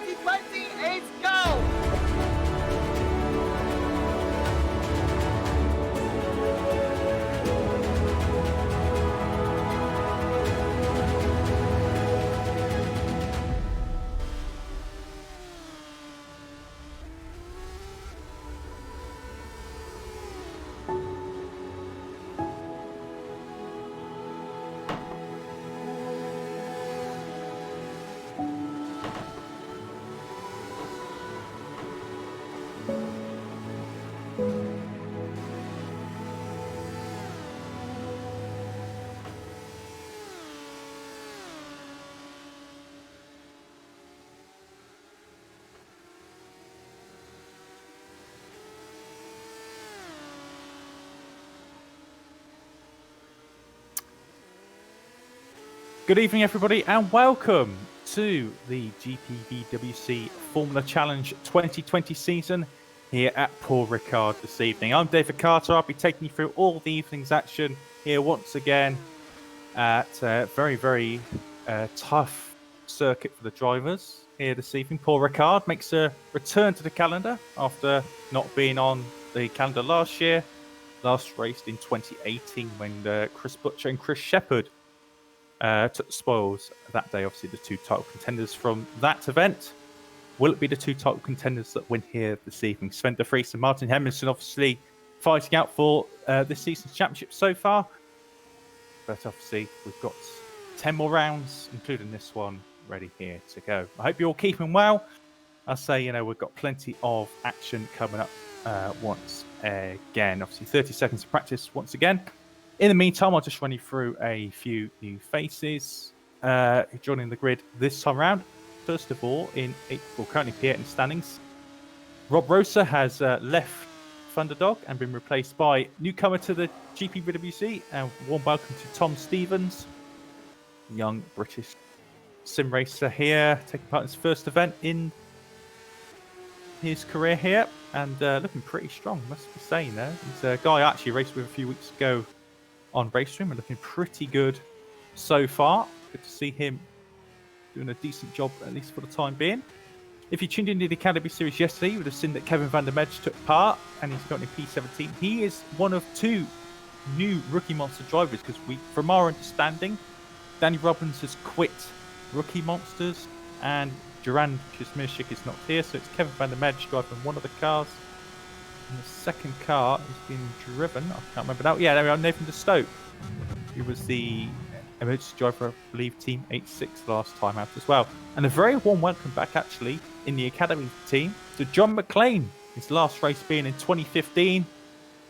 2020 is go! Good evening, everybody, and welcome to the GPVWC Formula Challenge 2020 season here at Paul Ricard this evening. I'm David Carter. I'll be taking you through all the evening's action here once again at a very, very tough circuit for the drivers here this evening. Paul Ricard makes a return to the calendar after not being on the calendar last year. Last raced in 2018 when Chris Butcher and Chris Shepherd took the spoils that day. Obviously, the two title contenders from that event. Will it be the two title contenders that win here this evening? Sven de Vries and Martin Hemmingsen obviously fighting out for this season's championship so far. But obviously, we've got 10 more rounds, including this one, ready here to go. I hope you're all keeping well. I'll say, we've got plenty of action coming up once again. Obviously, 30 seconds of practice once again. In the meantime, I'll just run you through a few new faces joining the grid this time round. First of all, currently P8 in standings, Rob Rosa has left Thunderdog and been replaced by newcomer to the GPVWC, and warm welcome to Tom Stevens, young British sim racer here, taking part in his first event in his career here, and looking pretty strong, must be saying. He's a guy I actually raced with a few weeks ago on Racestream and looking pretty good so far. Good to see him doing a decent job, at least for the time being. If you tuned into the Academy Series yesterday, you would have seen that Kevin van der Medge took part, and he's currently P17. He is one of two new Rookie Monster drivers, because from our understanding, Danny Robbins has quit Rookie Monsters, and Duran Kuzmierczyk is not here, so it's Kevin van der Medge driving one of the cars. And the second car is being driven, I can't remember now. Yeah, there we are, Nathan de Stoke. He was the emergency driver, I believe, Team 86 last time out as well. And a very warm welcome back, actually, in the Academy team to John McLean. His last race being in 2015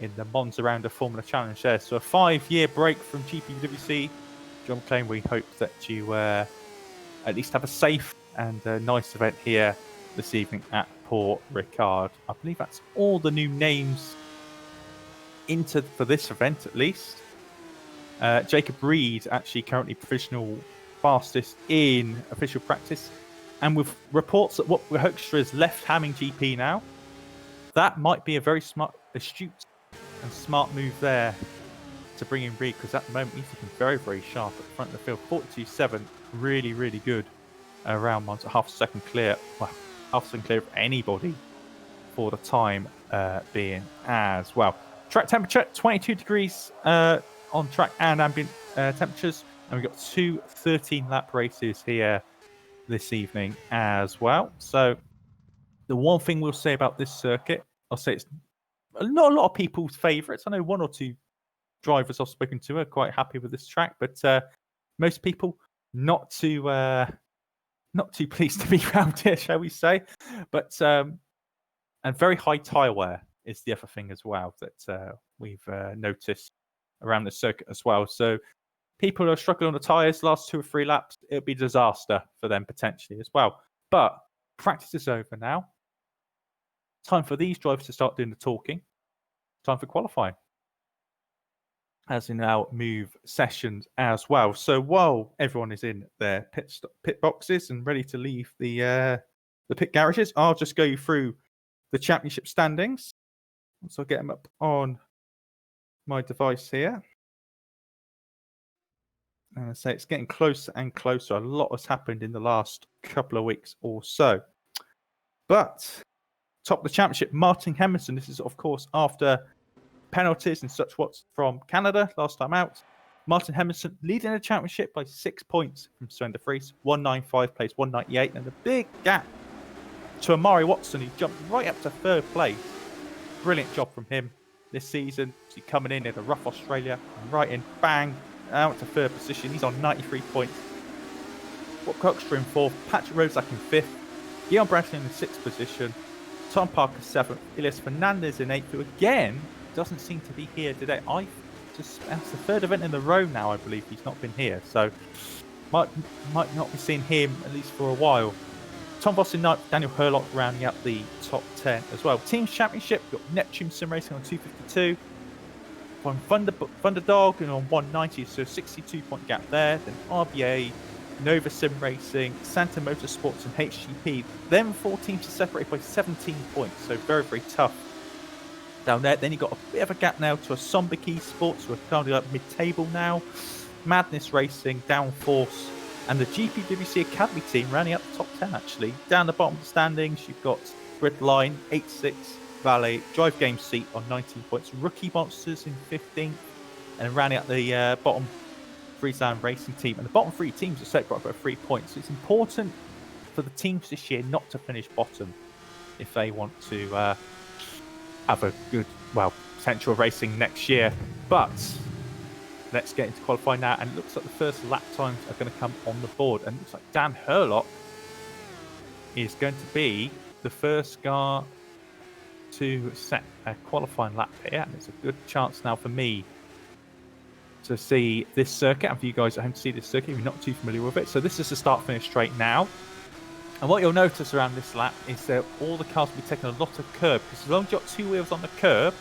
in the Monza round of Formula Challenge there. So a 5-year break from GPWC. John McLean, we hope that you at least have a safe and nice event here this evening at Port Ricard. I believe that's all the new names entered for this event, at least. Jacob Reed actually currently provisional fastest in official practice, and with reports that what Hoekstra has left Hamming GP now, that might be a very astute and smart move there to bring in Reed, because at the moment he's looking very, very sharp at the front of the field. 42.7, really, really good around once, half a second clear. Well, half a second clear of anybody for the time being as well. Track temperature 22 degrees on track and ambient temperatures, and we've got two 13-lap races here this evening as well. So the one thing we'll say about this circuit, I'll say it's not a lot of people's favourites. I know one or two drivers I've spoken to are quite happy with this track, but most people not too pleased to be around here, shall we say. But and very high tyre wear is the other thing as well that we've noticed around the circuit as well. So people who are struggling on the tyres last 2 or 3 laps, it'll be a disaster for them potentially as well. But practice is over now. Time for these drivers to start doing the talking. Time for qualifying, as in our move sessions as well. So while everyone is in their pit boxes and ready to leave the pit garages, I'll just go through the championship standings. So I'll get them up on my device here. And I say it's getting closer and closer. A lot has happened in the last couple of weeks or so. But top of the championship, Martin Hemmingson. This is, of course, after penalties and such what's from Canada last time out. Martin Hemmingson leading the championship by 6 points from Sven de Vries. 195 plays 198, and a big gap to Amari Watson, who jumped right up to third place. Brilliant job from him this season. He's coming in at a rough Australia, and right in, bang, out to third position. He's on 93 points. Bob Coxter in fourth, Patrick Rosak in fifth, Guillaume Brantley in the sixth position, Tom Parker seventh, Elias Fernandez in eighth, who again doesn't seem to be here today. That's the third event in the row now, I believe he's not been here, so might not be seeing him at least for a while. Tom Voss in ninth, Daniel Hurlock rounding up the top 10 as well. Teams Championship, got Neptune Simracing on 252, from Thunderdog and on 190, so 62-point gap there. Then RBA, Nova Simracing, Santa Motorsports and HGP. Them 4 teams are separated by 17 points, so very, very tough down there. Then you've got a bit of a gap now to a Sombic Sports, who are currently up mid-table now. Madness Racing, Downforce, and the GPVWC Academy team rounding up the top 10 actually. Down the bottom of the standings, you've got Gridline, 8-6, Valet, Drive Game Seat on 19 points, Rookie Monsters in 15th, and rounding up the bottom Freestand Racing team. And the bottom 3 teams are separated by 3 points. So it's important for the teams this year not to finish bottom if they want to have a good, potential racing next year. But let's get into qualifying now, and it looks like the first lap times are going to come on the board, and it looks like Dan Hurlock is going to be the first guy to set a qualifying lap here, and it's a good chance now for me to see this circuit, and for you guys at home to see this circuit if you're not too familiar with it. So this is the start-finish straight now, and what you'll notice around this lap is that all the cars will be taking a lot of curb, because as long as you've got 2 wheels on the curb,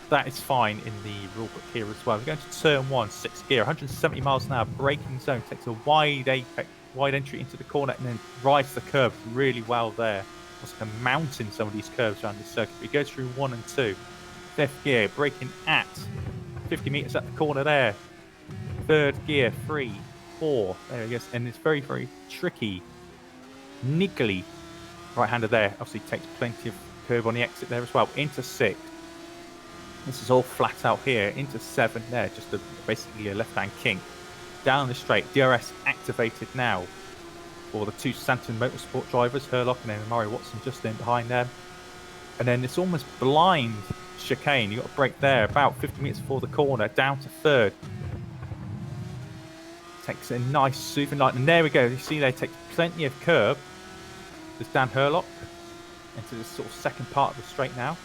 that is fine in the rule book here as well. We're going to turn 1, 6th gear, 170 miles an hour, braking zone, takes a wide entry into the corner and then rides the curb really well there. It's like a mountain, some of these curves around this circuit. We go through 1 and 2. 5th gear, braking at 50 metres at the corner there. 3rd gear, 3, 4, there he goes. And it's very, very tricky, niggly right-hander there. Obviously takes plenty of curb on the exit there as well. Into 6. This is all flat out here. Into 7 there, just basically a left-hand kink. Down the straight, DRS activated now for the 2 Santon Motorsport drivers, Hurlock and then Amari Watson just in behind them. And then it's almost blind chicane. You've got to brake there about 50 metres before the corner, down to 3rd. Takes a nice soothing line, and there we go. You see they take plenty of curb. There's Dan Hurlock into this sort of second part of the straight now.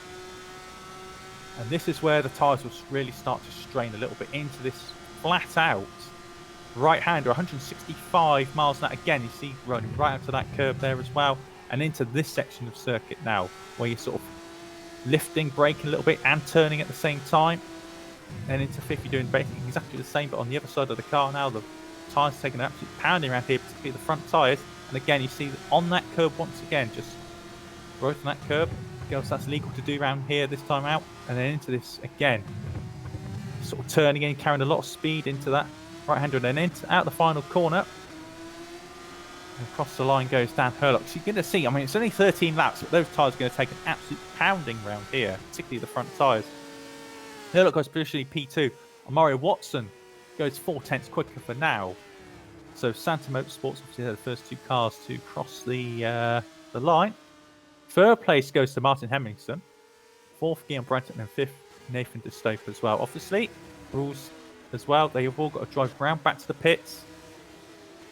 And this is where the tyres will really start to strain a little bit into this flat out right-hander, 165 miles an hour. Again, you see running right out to that curb there as well. And into this section of circuit now, where you're sort of lifting, braking a little bit and turning at the same time. And into 5th, you're doing basically exactly the same, but on the other side of the car now, the tyres taking an absolute pounding around here, particularly the front tyres. And again, you see on that curb once again, just right on that curb. Else that's legal to do around here this time out, and then into this again, sort of turning in, carrying a lot of speed into that right-hander, and then out the final corner, and across the line goes Dan Hurlock. So you're going to see, I mean, it's only 13 laps, but those tyres are going to take an absolute pounding round here, particularly the front tyres. Hurlock goes positionally P2. Amari Watson goes 4/10 quicker for now. So Santa Motorsports obviously had the first 2 cars to cross the line. 3rd place goes to Martin Hemmingson. 4th, Guillaume Branton, and 5th, Nathan De Stope as well. Obviously, rules as well. They've all got to drive round back to the pits,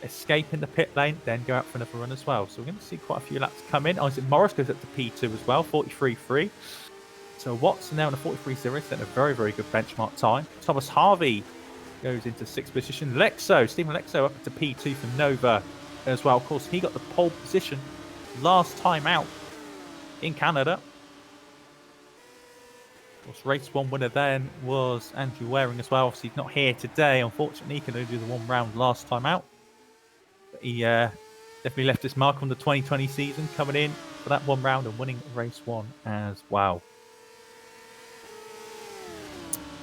escape in the pit lane, then go out for another run as well. So we're going to see quite a few laps come in. Isaac Morris goes up to P2 as well, 43.3. So Watson now in a 43.0, setting a very, very good benchmark time. Thomas Harvey goes into 6th position. Stephen Lexo up to P2 for Nova as well. Of course, he got the pole position last time out in Canada. Of course, race 1 winner then was Andrew Waring as well. Obviously, he's not here today. Unfortunately, he can only do the 1 round last time out. But he definitely left his mark on the 2020 season, coming in for that 1 round and winning race 1 as well.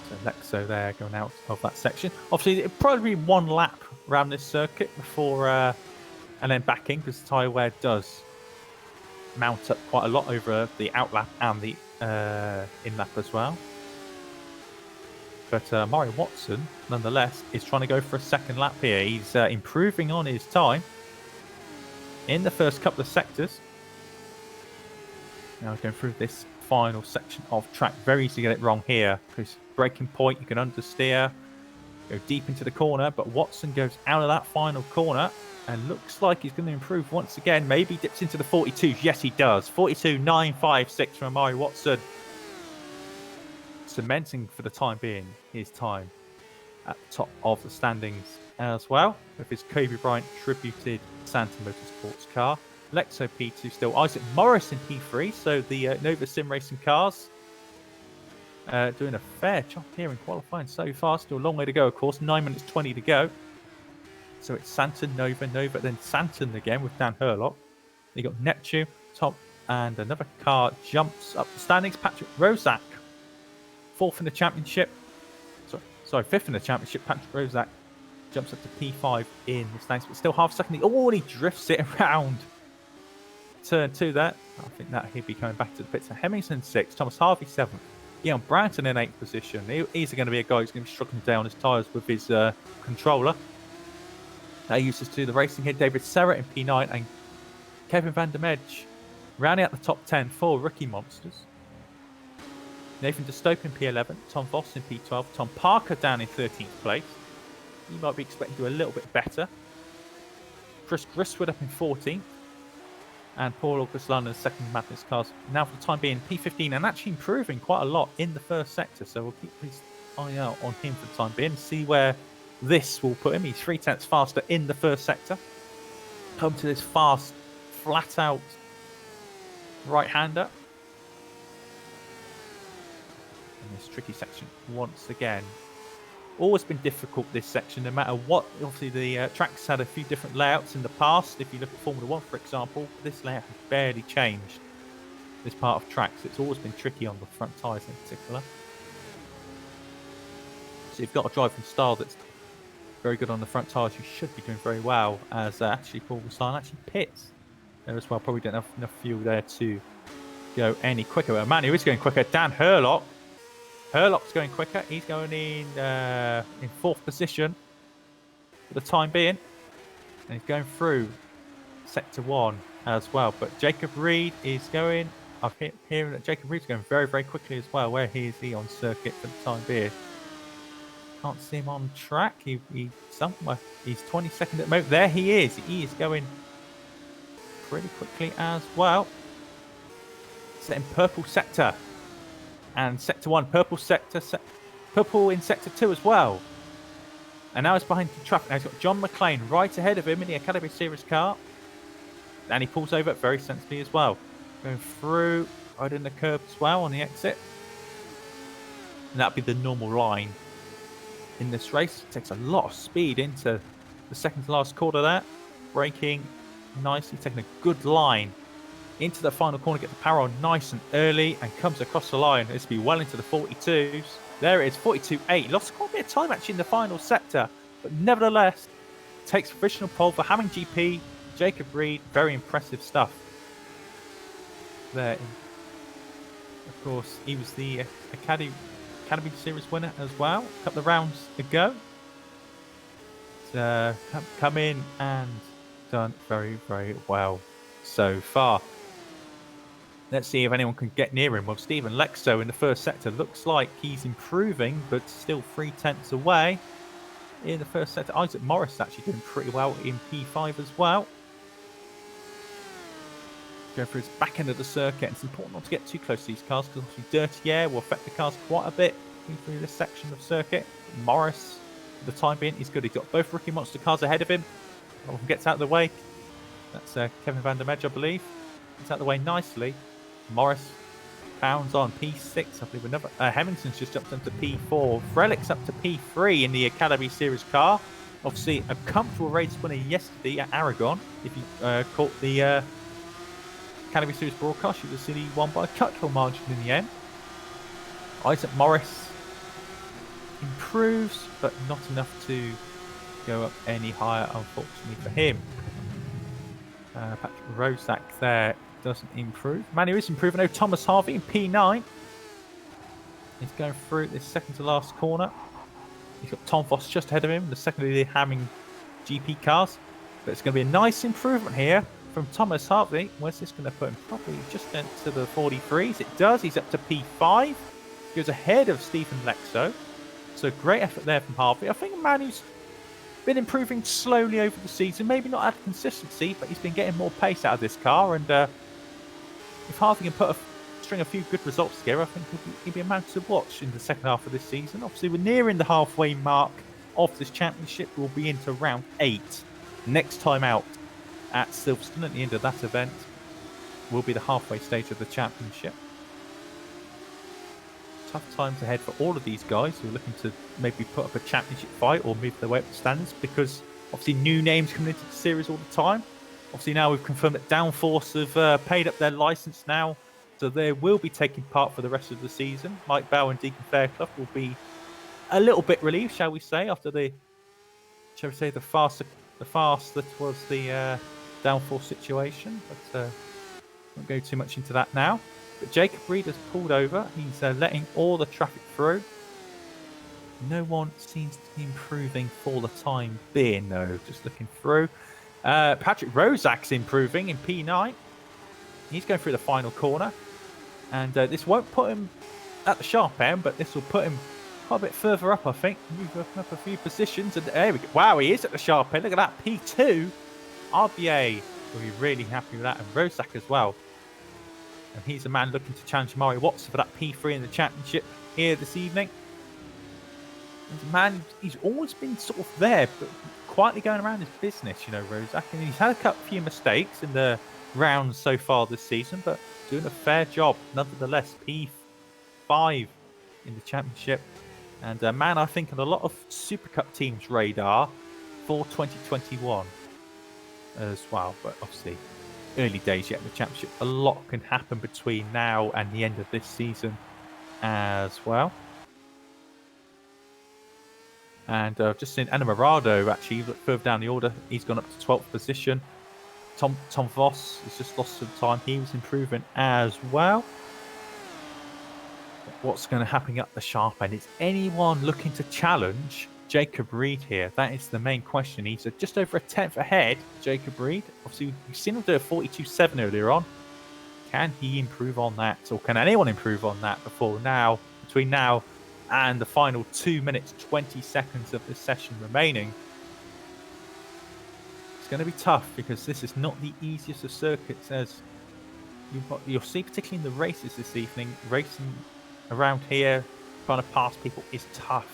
So Lexo there going out of that section. Obviously, it'll probably be 1 lap around this circuit before and then back in, because the tyre wear does mount up quite a lot over the outlap and the in-lap as well. But Murray Watson, nonetheless, is trying to go for a second lap here. He's improving on his time in the first couple of sectors. Now going through this final section of track. Very easy to get it wrong here. Because braking point, you can understeer, go deep into the corner. But Watson goes out of that final corner and looks like he's going to improve once again. Maybe dips into the 42s. Yes, he does. 42.956 from Murray Watson. Cementing for the time being his time at the top of the standings as well, with his Kobe Bryant tributed Santa Motorsports car. Lexo P2 still, Isaac Morris in P3, so the Nova Simracing cars doing a fair job here in qualifying so far. Still a long way to go, of course, 9 minutes 20 to go. So it's Santon, Nova, then Santon again with Dan Herlock. You got Neptune, top, and another car jumps up the standings. Patrick Rozak, fourth in the championship. Sorry, fifth in the championship. Patrick Rozak jumps up to P5 in the standings, but still half second. He drifts it around turn 2 there. I think that he'll be coming back to the pits. So Hemmingson 6th, Thomas Harvey 7th. Ian Branton in 8th position. He's going to be a guy who's going to be struggling down his tyres with his controller. That uses to the racing here. David Serra in P9 and Kevin Van Der Medge rounding out the top 10 for rookie monsters. Nathan De Stoop in P11, Tom Voss in P12, Tom Parker down in 13th place. He might be expecting to do a little bit better. Chris Griswood up in 14th. And Paul August London's second Madness cars. Now for the time being P15 and actually improving quite a lot in the first sector. So we'll keep his eye out on him for the time being. See where this will put him. He's 0.3 faster in the first sector. Come to this fast, flat out right-hander. In this tricky section once again. Always been difficult, this section, no matter what. Obviously the track's had a few different layouts in the past. If you look at Formula 1, for example, this layout has barely changed this part of track, so it's always been tricky on the front tyres in particular. So you've got a driving style that's very good on the front tyres. You should be doing very well, as actually Paul Gaslan actually pits there as well. Probably don't have enough fuel there to go any quicker. But a man who is going quicker, Dan Herlock. Herlock's going quicker. He's going in 4th position for the time being. And he's going through Sector 1 as well. But Jacob Reed is going... I'm hearing that Jacob Reed's going very, very quickly as well. Where is he on circuit for the time being? Can't see him on track. He's somewhere. He's 22nd at the moment. There he is. He is going pretty quickly as well. Set in purple sector. And Sector 1, purple sector, purple in Sector 2 as well. And now he's behind the traffic. Now he's got John McLean right ahead of him in the Academy Series car. And he pulls over very sensibly as well. Going through, right in the curb as well on the exit. And that'll be the normal line in this race. It takes a lot of speed into the second to last quarter there. Braking nicely, taking a good line into the final corner, get the power on nice and early, and comes across the line. This will be well into the 42s. There it is, 42.8. Lost quite a bit of time actually in the final sector, but nevertheless takes provisional pole for Hamming GP. Jacob Reed, very impressive stuff there. Of course, he was the Academy Series winner as well a couple of rounds ago. Come in and done very, very well so far. Let's see if anyone can get near him. Well, Stephen Lexo in the first sector looks like he's improving, but still 0.3 away in the first sector. Isaac Morris actually doing pretty well in P5 as well. Going for his back end of the circuit. It's important not to get too close to these cars because obviously dirty air will affect the cars quite a bit through this section of circuit. Morris, for the time being, he's good. He's got both rookie monster cars ahead of him. One of them gets out of the way. That's Kevin Van Der Medge, I believe. Gets out of the way nicely. Morris pounds on P6, I believe. Another Hemmingson's just jumped up to P4. Frelick's up to P3 in the Academy Series car. Obviously, a comfortable race winner yesterday at Aragon. If you caught the Academy Series broadcast, you will see he won by a cut-through margin in the end. Isaac Morris improves, but not enough to go up any higher, unfortunately for him. Patrick Rozak there doesn't improve. Man who is improving, though, Thomas Harvey in P9. He's going through this second to last corner. He's got Tom Voss just ahead of him, the second of the Hamming GP cars. But it's going to be a nice improvement here from Thomas Harvey. Where's this going to put him? Probably just into the 43s. It does. He's up to P5. He goes ahead of Stephen Lexo. So great effort there from Harvey. I think a man who's been improving slowly over the season. Maybe not at consistency, but he's been getting more pace out of this car. And if Harvey can put string a few good results together, I think he'll be a man to watch in the second half of this season. Obviously, we're nearing the halfway mark of this championship. We'll be into round 8. Next time out at Silverstone at the end of that event will be the halfway stage of the championship. Tough times ahead for all of these guys who are looking to maybe put up a championship fight or move their way up the standings, because obviously new names coming into the series all the time. Obviously now we've confirmed that Downforce have paid up their license now, so they will be taking part for the rest of the season. Mike Bow and Deacon Fairclough will be a little bit relieved, shall we say, after the farce that was the Downforce situation. But I won't go too much into that now. But Jacob Reed has pulled over. He's letting all the traffic through. No one seems to be improving for the time being, though. Just looking through. Patrick Rozak's improving in P9. He's going through the final corner. And this won't put him at the sharp end, but this will put him quite a bit further up, I think. Move up a few positions. And there we go. Wow, he is at the sharp end. Look at that. P2. RBA will be really happy with that. And Rozak as well. And he's a man looking to challenge Murray Watson for that P3 in the championship here this evening. He's a man, he's always been sort of there, but quietly going around his business, you know, Rozak. And he's had a few mistakes in the rounds so far this season, but doing a fair job nonetheless. P5 in the championship. And a man, I think, on a lot of Super Cup teams' radar for 2021 as well. But obviously, early days yet in the championship. A lot can happen between now and the end of this season as well. And I've just seen Enamorado actually look further down the order. He's gone up to 12th position. Tom Voss has just lost some time. He was improving as well. But what's going to happen up the sharp end? Is anyone looking to challenge Jacob Reed here? That is the main question. He's just over a 10th ahead, Jacob Reed. Obviously, we've seen him do a 42.7 earlier on. Can he improve on that? Or can anyone improve on that between now and the final 2 minutes, 20 seconds of this session remaining? It's going to be tough because this is not the easiest of circuits, as you'll see, particularly in the races this evening. Racing around here, trying to pass people is tough.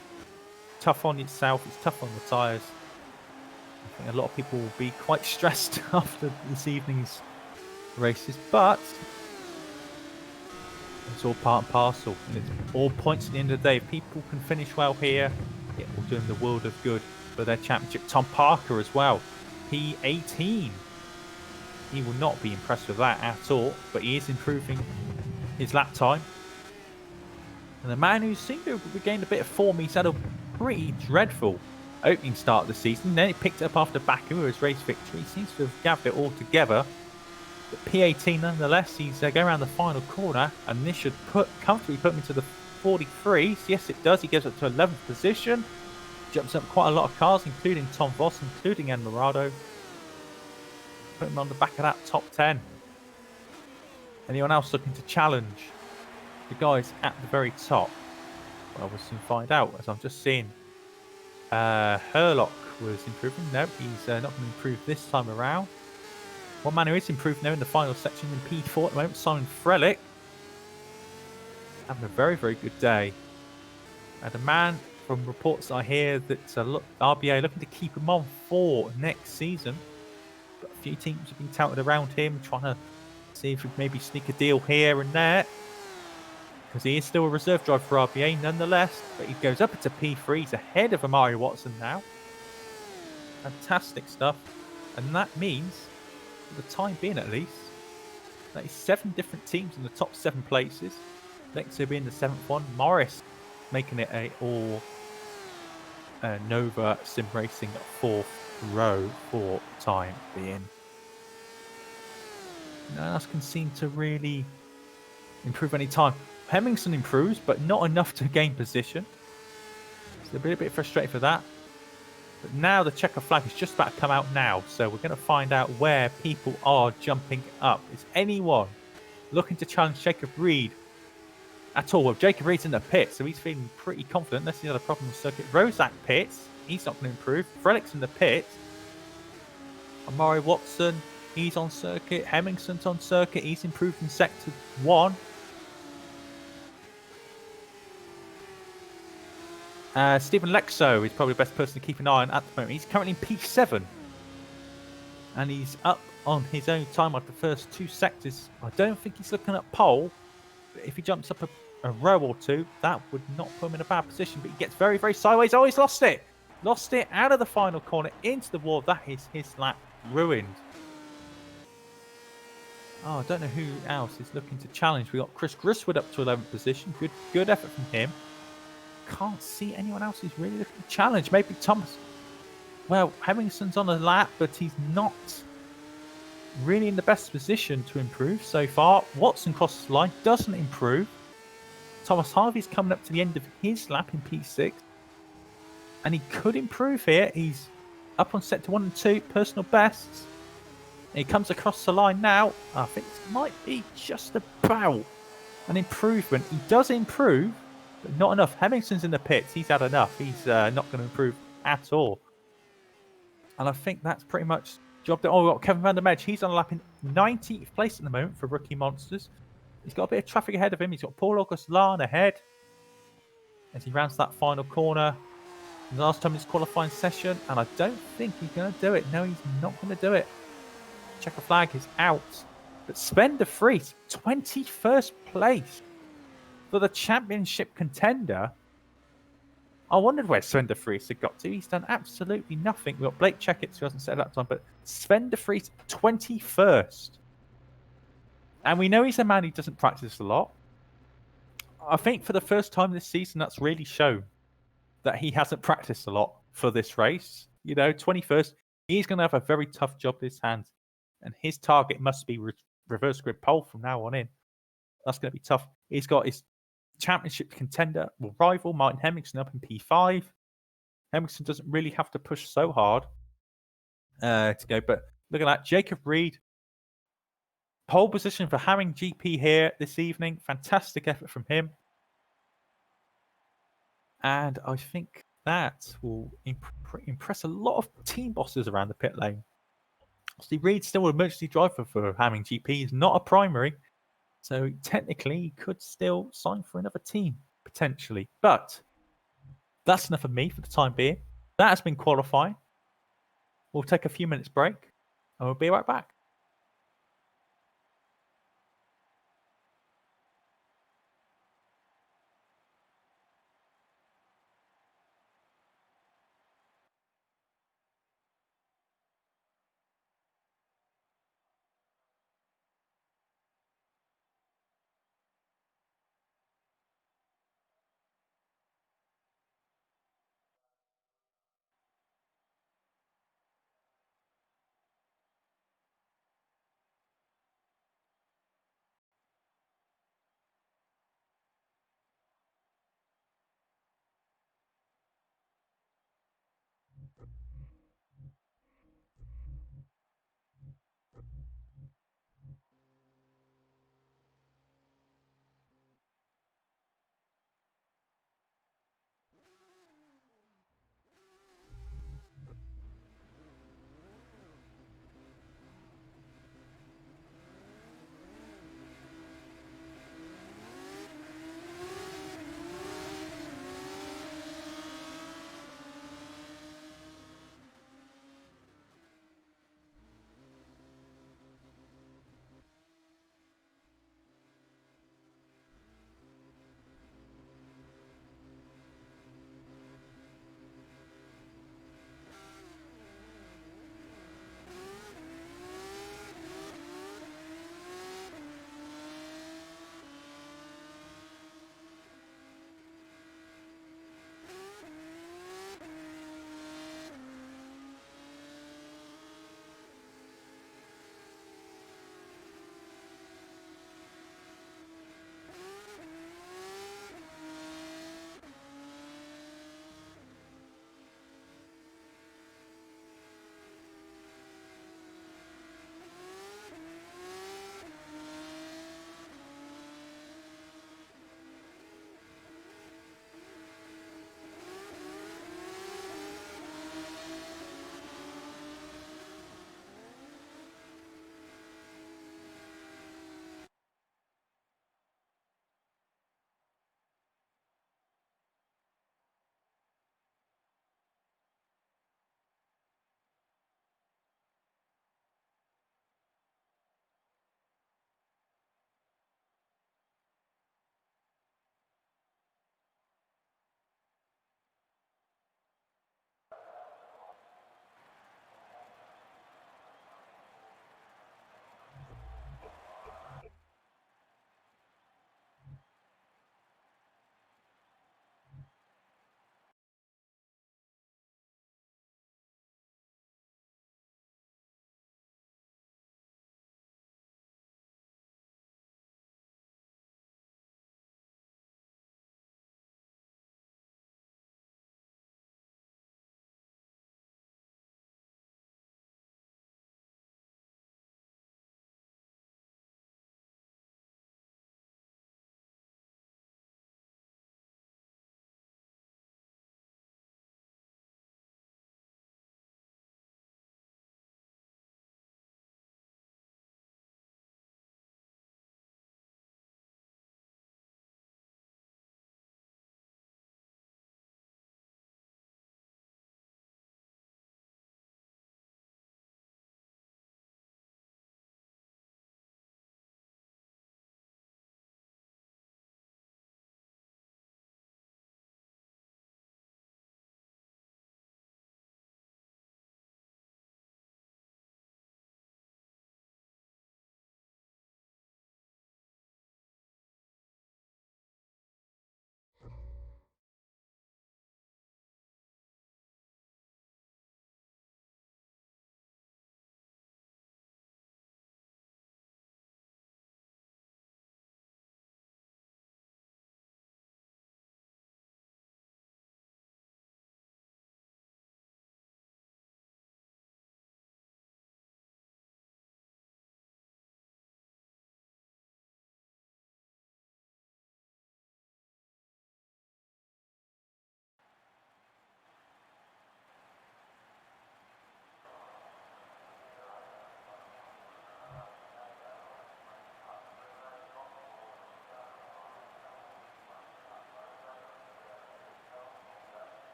Tough on itself, it's tough on the tyres. I think a lot of people will be quite stressed after this evening's races, but it's all part and parcel. And it's all points at the end of the day. If people can finish well here, it will do them the world of good for their championship. Tom Parker as well, P18. He will not be impressed with that at all, but he is improving his lap time. And the man who seemed to have regained a bit of form, he's had a pretty dreadful opening start of the season. Then he picked it up after Baku with his race victory. He seems to have gathered it all together. But P18 nonetheless, he's going around the final corner, and this should comfortably put him into the 43s. Yes, it does. He gets up to 11th position. Jumps up quite a lot of cars, including Tom Voss, including Enamorado. Put him on the back of that top 10. Anyone else looking to challenge the guys at the very top? Well, we'll soon find out, as I'm just seeing Herlock was improving. No, he's not going to improve this time around. One man who is improving now in the final section in P4 at the moment, Simon Frelick. Having a very, very good day. And a man, from reports I hear, that RBA looking to keep him on for next season. But a few teams have been touted around him, trying to see if we could maybe sneak a deal here and there. Because he is still a reserve driver for RBA nonetheless. But he goes up into P3. He's ahead of Amari Watson now. Fantastic stuff. And that means, for the time being at least, that is 7 different teams in the top 7 places. Lexo being the 7th one. Morris making it a all Nova Simracing 4th row for the time being. No one else can seem to really improve any time. Hemmingson improves, but not enough to gain position. So a bit frustrated for that. But now the checker flag is just about to come out now. So we're going to find out where people are jumping up. Is anyone looking to challenge Jacob Reed at all? Well, Jacob Reed's in the pit, so he's feeling pretty confident. Unless he's had a problem with the circuit. Rozak pits. He's not going to improve. Frelic's in the pit. Amari Watson, he's on circuit. Hemmingson's on circuit. He's improved in sector 1. Stephen Lexo is probably the best person to keep an eye on at the moment. He's currently in P7. And he's up on his own time after the first 2 sectors. I don't think he's looking at pole. But if he jumps up a row or 2, that would not put him in a bad position. But he gets very, very sideways. Oh, he's lost it. Lost it out of the final corner into the wall. That is his lap ruined. Oh, I don't know who else is looking to challenge. We got Chris Griswood up to 11th position. Good effort from him. Can't see anyone else who's really looking to challenge. Maybe Thomas. Well, Hemmingson's on a lap, but he's not really in the best position to improve so far. Watson crosses the line, doesn't improve. Thomas Harvey's coming up to the end of his lap in P6. And he could improve here. He's up on sector 1 and 2, personal bests. And he comes across the line now. I think this might be just about an improvement. He does improve, but not enough. Hemmingson's in the pits. He's had enough. He's not going to improve at all. And I think that's pretty much job done. Oh, we've got Kevin van der Medge. He's on a lap in 19th place at the moment for Rookie Monsters. He's got a bit of traffic ahead of him. He's got Paul August Lahn ahead as he rounds that final corner. Last time in his qualifying session, and I don't think he's going to do it. No, he's not going to do it. Checker flag is out. But Sven de Vries, 21st place for the championship contender. I wondered where Sven de Vries had got to. He's done absolutely nothing. We've got Blake Checketts, who hasn't said that time, but Sven de Vries, 21st. And we know he's a man who doesn't practice a lot. I think for the first time this season, that's really shown that he hasn't practiced a lot for this race. You know, 21st, he's going to have a very tough job in his hands. And his target must be reverse grid pole from now on in. That's going to be tough. He's got his championship contender, rival Martin Hemmingson up in P5. Hemmingson doesn't really have to push so hard to go. But look at that. Jacob Reed, pole position for Hamming GP here this evening. Fantastic effort from him. And I think that will impress a lot of team bosses around the pit lane. Obviously, Reed's still an emergency driver for Hamming GP. He's not a primary. So technically, he could still sign for another team, potentially. But that's enough of me for the time being. That has been qualifying. We'll take a few minutes break, and we'll be right back.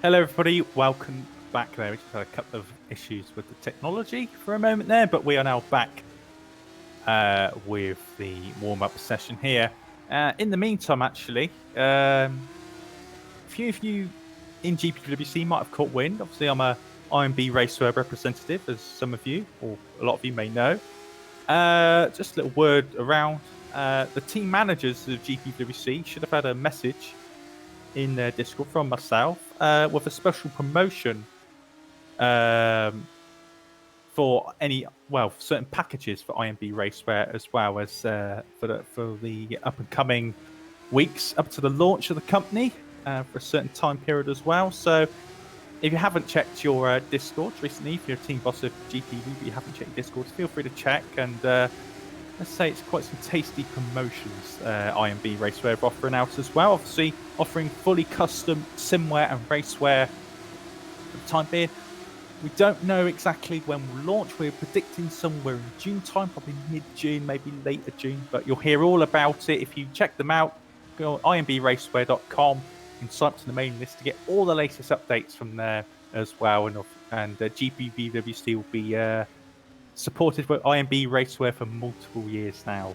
Hello, everybody. Welcome back there. We just had a couple of issues with the technology for a moment there, but we are now back with the warm-up session here. In the meantime, actually, a few of you in GPVWC might have caught wind. Obviously, I'm a IMB Raceway representative, as some of you, or a lot of you may know. Just a little word around. The team managers of GPVWC should have had a message in their Discord from myself with a special promotion for certain packages for IMB Racewear, as well as for the up and coming weeks up to the launch of the company for a certain time period as well. So if you haven't checked your Discord recently, if you're a team boss of GPV but you haven't checked your Discord, feel free to check. And let's say it's quite some tasty promotions IMB Racewear are offering out as well. Obviously offering fully custom simwear and racewear for the time being. We don't know exactly when we'll launch. We're predicting somewhere in June time, probably mid-June, maybe later June. But you'll hear all about it if you check them out. Go on imbracewear.com and sign up to the mailing list to get all the latest updates from there as well. And GPVWC will be supported by IMB Racewear for multiple years now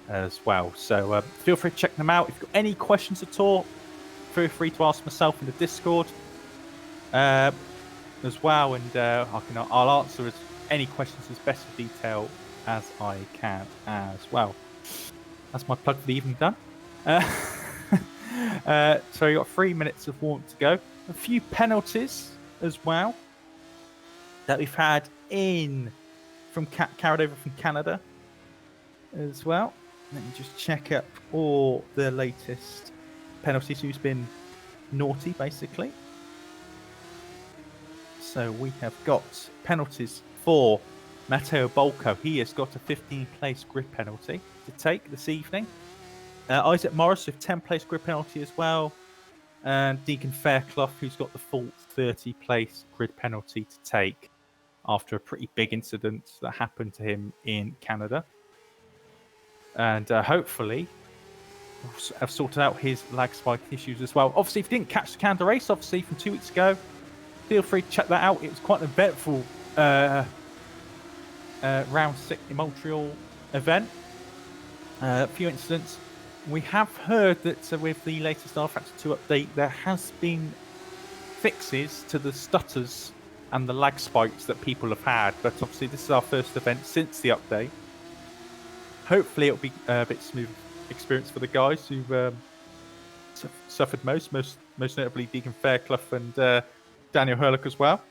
as well. So feel free to check them out. If you've got any questions at all, feel free to ask myself in the Discord as well, and I'll answer any questions as best in detail as I can as well. That's my plug for the evening done. So you've got 3 minutes of warm to go. A few penalties as well that we've had carried over from Canada as well. Let me just check up all the latest penalties. Who's been naughty, basically. So we have got penalties for Matteo Bolco. He has got a 15-place grid penalty to take this evening. Isaac Morris with 10-place grid penalty as well. And Deacon Fairclough, who's got the full 30-place grid penalty to take after a pretty big incident that happened to him in Canada. And hopefully have sorted out his lag spike issues as well. Obviously, if you didn't catch the Canada race, obviously from 2 weeks ago, feel free to check that out. It was quite an eventful round 6 in Montreal event. A few incidents. We have heard that with the latest R Factor 2 update, there has been fixes to the stutters and the lag spikes that people have had. But obviously, this is our first event since the update. Hopefully, it'll be a bit smooth experience for the guys who've suffered most notably Deacon Fairclough and Daniel Hurlock as well.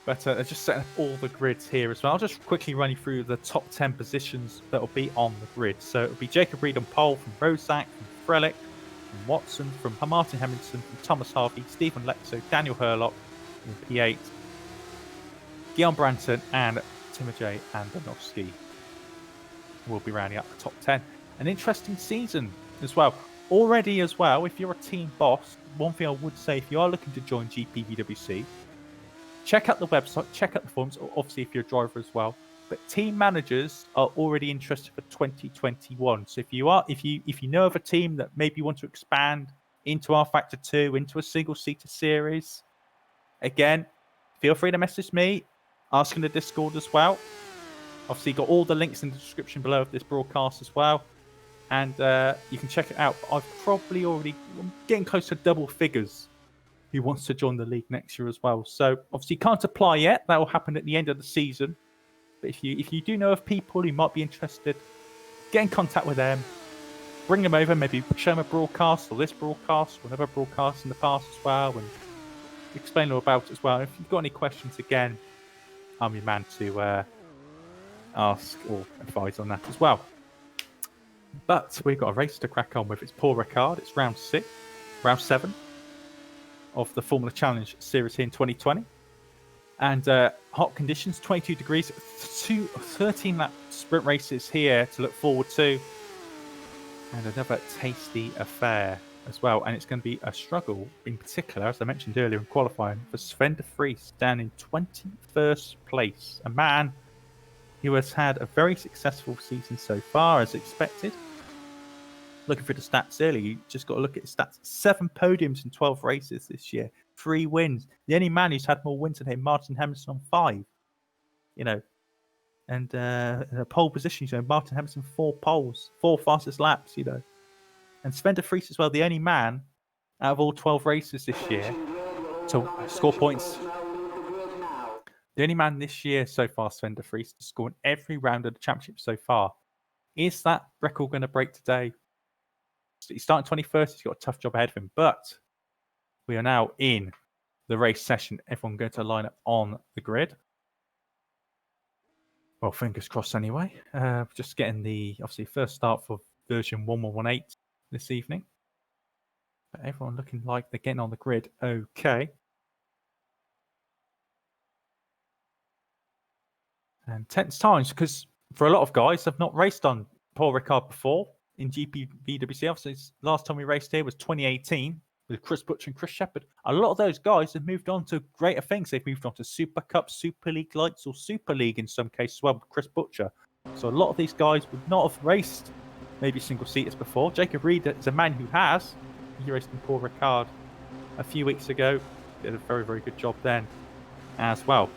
But just setting up all the grids here as well. I'll just quickly run you through the top 10 positions that will be on the grid. So it'll be Jacob Reed on pole from Rosak, from Frelick, from Watson, from Martin Hemmingson, from Thomas Harvey, Stephen Lexo, Daniel Hurlock in P8, Guillaume Branton, and Timotej Andonovski will be rounding up the top 10. An interesting season as well. Already as well, if you're a team boss, one thing I would say, if you are looking to join GPVWC, check out the website, check out the forums, obviously if you're a driver as well. But team managers are already interested for 2021. So if you know of a team that maybe want to expand into R Factor 2, into a single-seater series, again, feel free to message me, ask in the Discord as well. Obviously, got all the links in the description below of this broadcast as well. And you can check it out. I'm getting close to double figures who wants to join the league next year as well. So obviously you can't apply yet. That will happen at the end of the season. But if you do know of people who might be interested, get in contact with them. Bring them over, maybe show them a broadcast or this broadcast, or another broadcast in the past as well, and explain all about it as well. If you've got any questions, again, I'm your man to ask or advise on that as well. But we've got a race to crack on with. It's Paul Ricard. It's round 7 of the Formula Challenge Series here in 2020. And hot conditions, 22 degrees, 13-lap sprint races here to look forward to. And another tasty affair as well. And it's going to be a struggle, in particular, as I mentioned earlier in qualifying, for Sven de Vries down in 21st place. A man who has had a very successful season so far, as expected. looking through the stats earlier, you just got to look at his stats. 7 podiums in 12 races this year, 3 wins. The only man who's had more wins than him, Martin Hemmerson, on 5. You know, and in a pole position, you know, Martin Hemmerson 4 poles, 4 fastest laps. You know, and Sven de Vries as well, the only man out of all 12 races this year to score points. The only man this year so far, Sven de Vries, to score in every round of the championship so far. Is that record going to break today? He's starting 21st. He's got a tough job ahead of him. But we are now in the race session. Everyone going to line up on the grid. Well, fingers crossed anyway. Just getting the, obviously, first start for version 1118 this evening. But everyone looking like they're getting on the grid okay. And tense times, because for a lot of guys, I've not raced on Paul Ricard before in GPVWC. Obviously, last time we raced here was 2018 with Chris Butcher and Chris Shepherd. A lot of those guys have moved on to greater things. They've moved on to Super Cup, Super League Lights, or Super League in some cases as well with Chris Butcher. So a lot of these guys would not have raced maybe single-seaters before. Jacob Reed is a man who has. He raced in Paul Ricard a few weeks ago. Did a very, very good job then as well.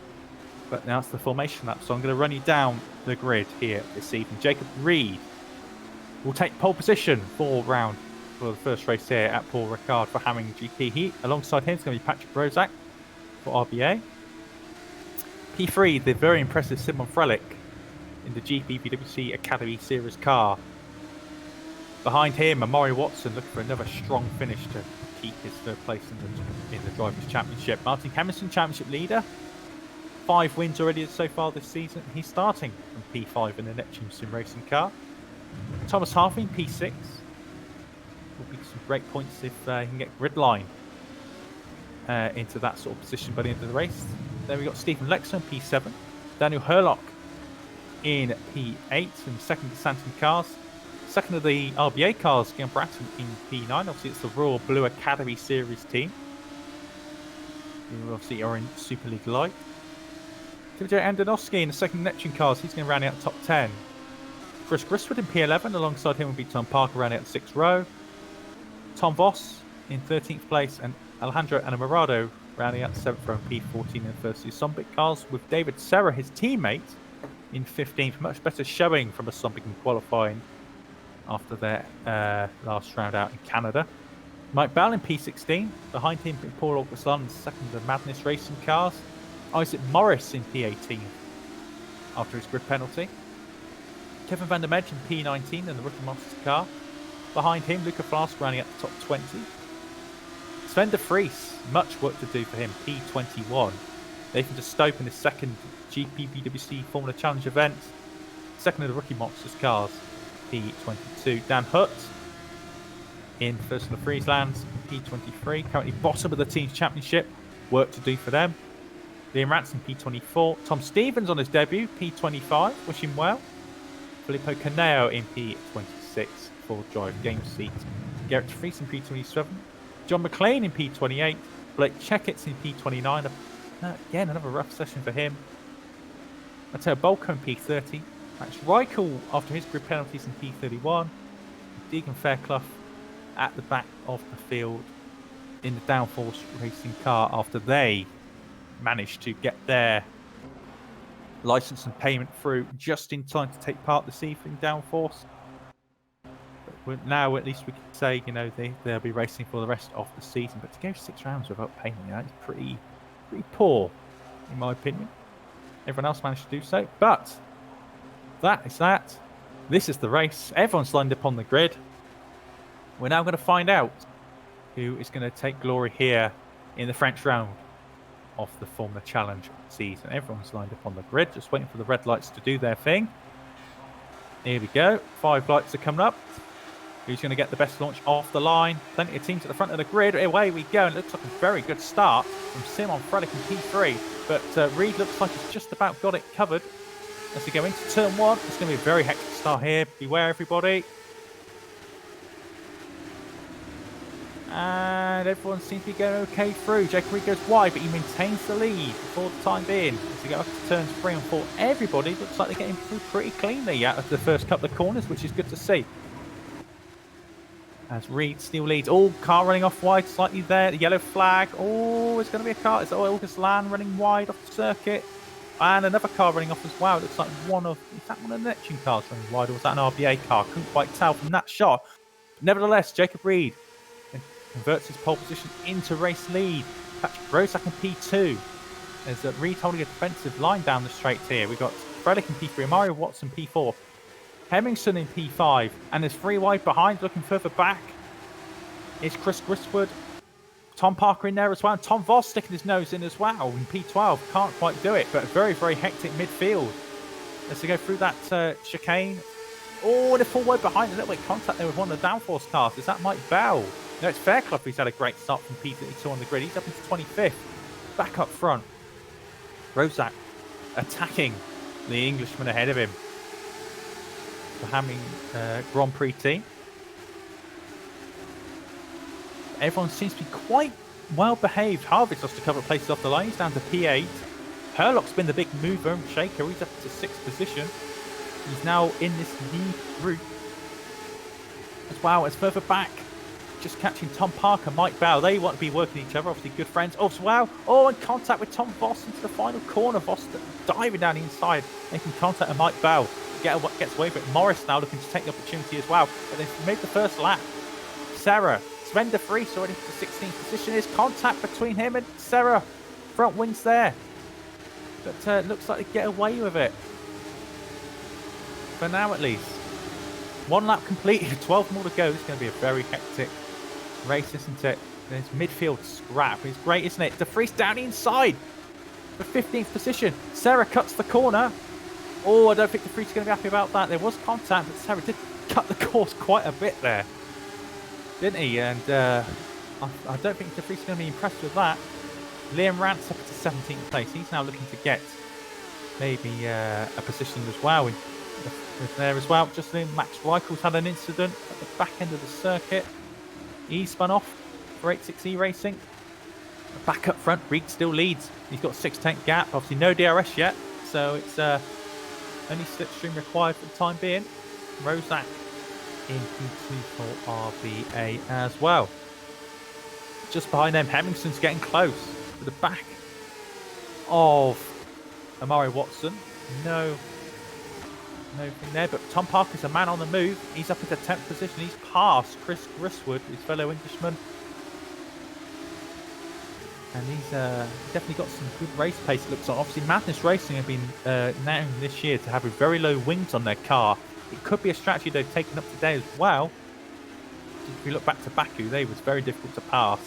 But now it's the formation lap, so I'm going to run you down the grid here this evening. Jacob Reed will take pole position for round for the first race here at Paul Ricard for Hamming GP. He, alongside him, is going to be Patrick Rozak for RBA. P3, the very impressive Simon Frelick in the GPVWC Academy Series car. Behind him, Amari Watson looking for another strong finish to keep his third place in the Drivers' Championship. Martin Hemmerson, Championship leader. 5 wins already so far this season. He's starting from P5 in the Neptune Simracing car. Thomas Harvey, P6. Will be some great points if he can get grid line into that sort of position by the end of the race. Then we've got Stephen Lexon, P7. Daniel Herlock in P8 from second to Santon cars. Second of the RBA cars, Gil Bratton in P9. Obviously, it's the Royal Blue Academy Series team. Who obviously are in Super League Light. Timothy Andonovsky in the second Neptune cars. He's going to round out the top 10. Chris Griswood in P11. Alongside him will be Tom Parker rounding out the 6th row. Tom Voss in 13th place. And Alejandro Anamorado rounding out the 7th row in P14 in the first 2 Sombic cars. With David Serra, his teammate, in 15th. Much better showing from a Sombic in qualifying after their last round out in Canada. Mike Bell in P16. Behind him, Paul Augustin in second of the Madness Racing cars. Isaac Morris in P18 after his grid penalty. Kevin van der Medge in P19 in the Rookie Masters car. Behind him, Luca Flask running at the top 20. Sven de Vries, much work to do for him, P21. Nathan de Stope in his second GPVWC Formula Challenge event. Second of the Rookie Monsters cars, P22. Dan Hutt in first in the Frieslands, P23. Currently bottom of the team's championship. Work to do for them. Liam Ranson, P24. Tom Stevens on his debut, P25. Wish him well. Filippo Caneo in P26 for drive game seat. Garrett de Vries in P27. John McLean in P28. Blake Checketts in P29. Again, another rough session for him. Matteo Bolko in P30. Max Reichel after his grid penalties in P31. Deegan Fairclough at the back of the field in the Downforce Racing car after they managed to get their license and payment through just in time to take part this evening, Downforce. But now at least we can say, you know, they'll be racing for the rest of the season. But to go 6 rounds without payment, you know, it's pretty poor, in my opinion. Everyone else managed to do so. But that is that. This is the race. Everyone's lined up on the grid. We're now going to find out who is going to take glory here in the French round of the Formula Challenge season. Everyone's lined up on the grid, just waiting for the red lights to do their thing. Here we go. 5 lights are coming up. Who's going to get the best launch off the line? Plenty of teams at the front of the grid. Away we go. And it looks like a very good start from Simon Frelick in P3. But Reed looks like he's just about got it covered. As we go into turn 1, it's going to be a very hectic start here. Beware, everybody. And everyone seems to be going okay through. Jacob Reed goes wide, but he maintains the lead for the time being. As we go up to turns 3 and 4, everybody looks like they're getting through pretty cleanly out of the first couple of corners, which is good to see. as Reed still leads. Oh, car running off wide slightly there. The yellow flag. Oh, it's going to be a car. It's August Land running wide off the circuit. And another car running off as well. It looks like is that one of the Neptune cars running wide, or was that an RBA car? Couldn't quite tell from that shot. Nevertheless, Jacob Reed converts his pole position into race lead. Patrick Rosak in P2. There's Reed holding a defensive line down the straight here. We've got Frelick in P3, Mario Watson P4, Hemmingson in P5, and there's 3 wide behind. Looking further back is Chris Griswood. Tom Parker in there as well. And Tom Voss sticking his nose in as well in P12. Can't quite do it, but very, very hectic midfield. As they go through that chicane. Oh, and a 4 wide behind. A little bit of contact there with one of the downforce cars. Is that Mike Bell? No, it's Fairclough who's had a great start from P32 on the grid. He's up into 25th. Back up front. Rosak attacking the Englishman ahead of him. The Hamming Grand Prix team. Everyone seems to be quite well behaved. Harvick's lost a couple of places off the line. He's down to P8. Herlock's been the big mover and shaker. He's up to 6th position. He's now in this lead group. As well as further back, just catching Tom Parker, Mike Bell. They want to be working each other, obviously good friends. Oh, wow. Oh, and contact with Tom Voss into the final corner. Voss diving down the inside, making contact with Mike Bell. Gets away with it. Morris now looking to take the opportunity as well. But they've made the first lap. Sarah, Sven de Vries already to 16th position. Is contact between him and Sarah. Front wins there. But looks like they get away with it. For now at least. 1 lap completed, 12 more to go. This is going to be a very hectic race, isn't it? There's midfield scrap. It's great, isn't it? De Vries down the inside for 15th position. Sarah cuts the corner. Oh, I don't think De Vries is going to be happy about that. There was contact, but Sarah did cut the course quite a bit there, didn't he? And I don't think De Vries is going to be impressed with that. Liam Rance up to 17th place. He's now looking to get maybe a position as well in there as well. Just then, Max Reichel's had an incident at the back end of the circuit. He spun off for 86E Racing. Back up front, Reed still leads. He's got 6-10 gap. Obviously, no DRS yet, so it's only slipstream required for the time being. Rosak in P2 for RBA as well. Just behind them, Hemmingson's getting close to the back of Amari Watson. No thing there, but Tom Parker's a man on the move. He's up at the 10th position. He's past Chris Griswood, his fellow Englishman. And he's definitely got some good race pace, it looks like. Obviously, Madness Racing have been known this year to have very low wings on their car. It could be a strategy they've taken up today as well. If you look back to Baku, they was very difficult to pass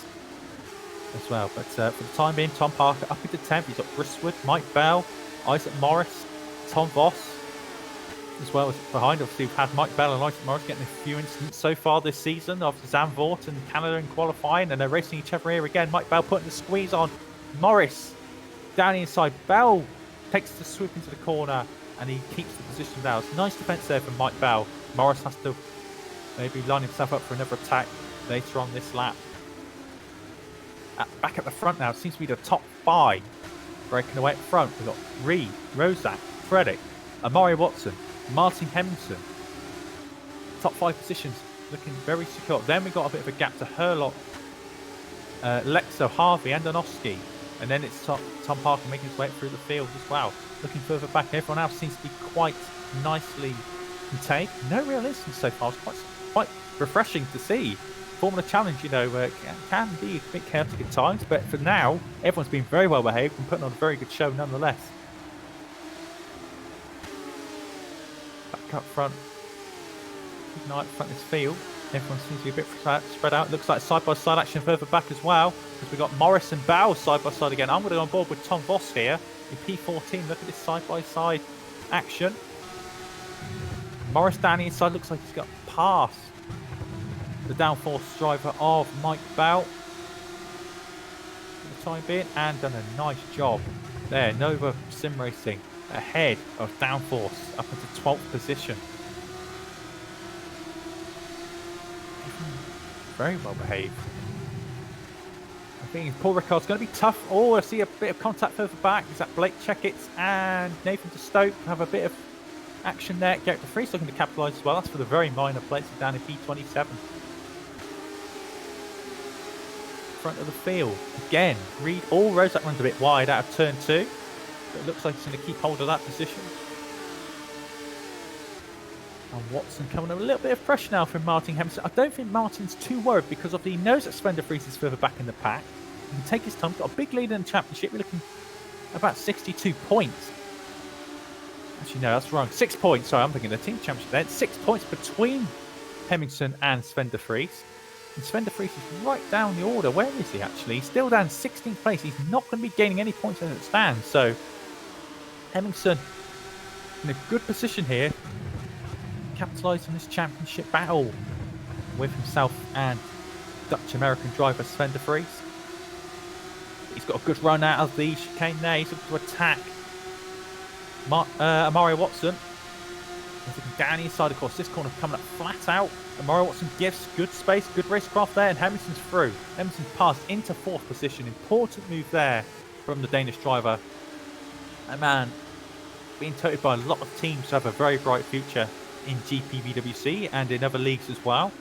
as well. But for the time being, Tom Parker up into 10th. He's got Griswood, Mike Bell, Isaac Morris, Tom Voss, as well as behind. Obviously, we've had Mike Bell and Isaac Morris getting a few incidents so far this season. Obviously, Zandvoort and Canada in qualifying, and they're racing each other here again. Mike Bell putting the squeeze on Morris down the inside. Bell takes the swoop into the corner, and he keeps the position down. It's nice defense there from Mike Bell. Morris has to maybe line himself up for another attack later on this lap. Back at the front now, seems to be the top 5 breaking away at the front. We've got Reed, Rosak, Frederick, Amari Watson, Martin Hemmingson. Top 5 positions looking very secure. Then we've got a bit of a gap to Herlock, Lexo, Harvey, and Donofsky. And then it's Tom Parker making his way through the field as well. Looking further back, everyone else seems to be quite nicely contained. No real incidents so far. It's quite refreshing to see. Formula Challenge, you know, can be a bit chaotic at times, but for now, everyone's been very well behaved and putting on a very good show nonetheless. Back up front, keep an eye up front of this field. Everyone seems to be a bit spread out. Looks like side-by-side action further back as well, because we've got Morris and Bow side-by-side again. I'm going to go on board with Tom Voss here in P14. Look at this side-by-side action. Morris down the inside, looks like he's got past the downforce driver of Mike Bell for the time being, and done a nice job there. Nova Simracing ahead of downforce up into 12th position. Very well behaved. I think Paul Ricard's going to be tough. Oh, I see a bit of contact further back. Is that Blake Checkett and Nathan de Stoke have a bit of action there? Garrett de Vries looking to capitalise as well. That's for the very minor places down in P27. front of the field. Again, Reed all roads that runs a bit wide out of turn 2. But it looks like he's going to keep hold of that position. And Watson coming under a little bit of pressure now from Martin Hemson. I don't think Martin's too worried because he knows that Spender Freeze is further back in the pack. He can take his time. Got a big lead in the championship. We're looking about 62 points. Actually, no, that's wrong. 6 points. Sorry, I'm thinking the team championship there. 6 points between Hemmingson and Spender Freeze. And Spender Freeze is right down the order. Where is he actually? He's still down 16th place. He's not going to be gaining any points as it stands. So, Hemmingson in a good position here. Capitalise on this championship battle with himself and Dutch-American driver Spender Freeze. He's got a good run out of the chicane there. He's looking to attack Amari Watson. He's looking down the inside, of course. This corner coming up flat out. Amari Watson gives good space, good racecraft there, and Hemmingsen's through. Hemmingsen's passed into 4th position. Important move there from the Danish driver. And man, being touted by a lot of teams to have a very bright future in GPVWC and in other leagues as well.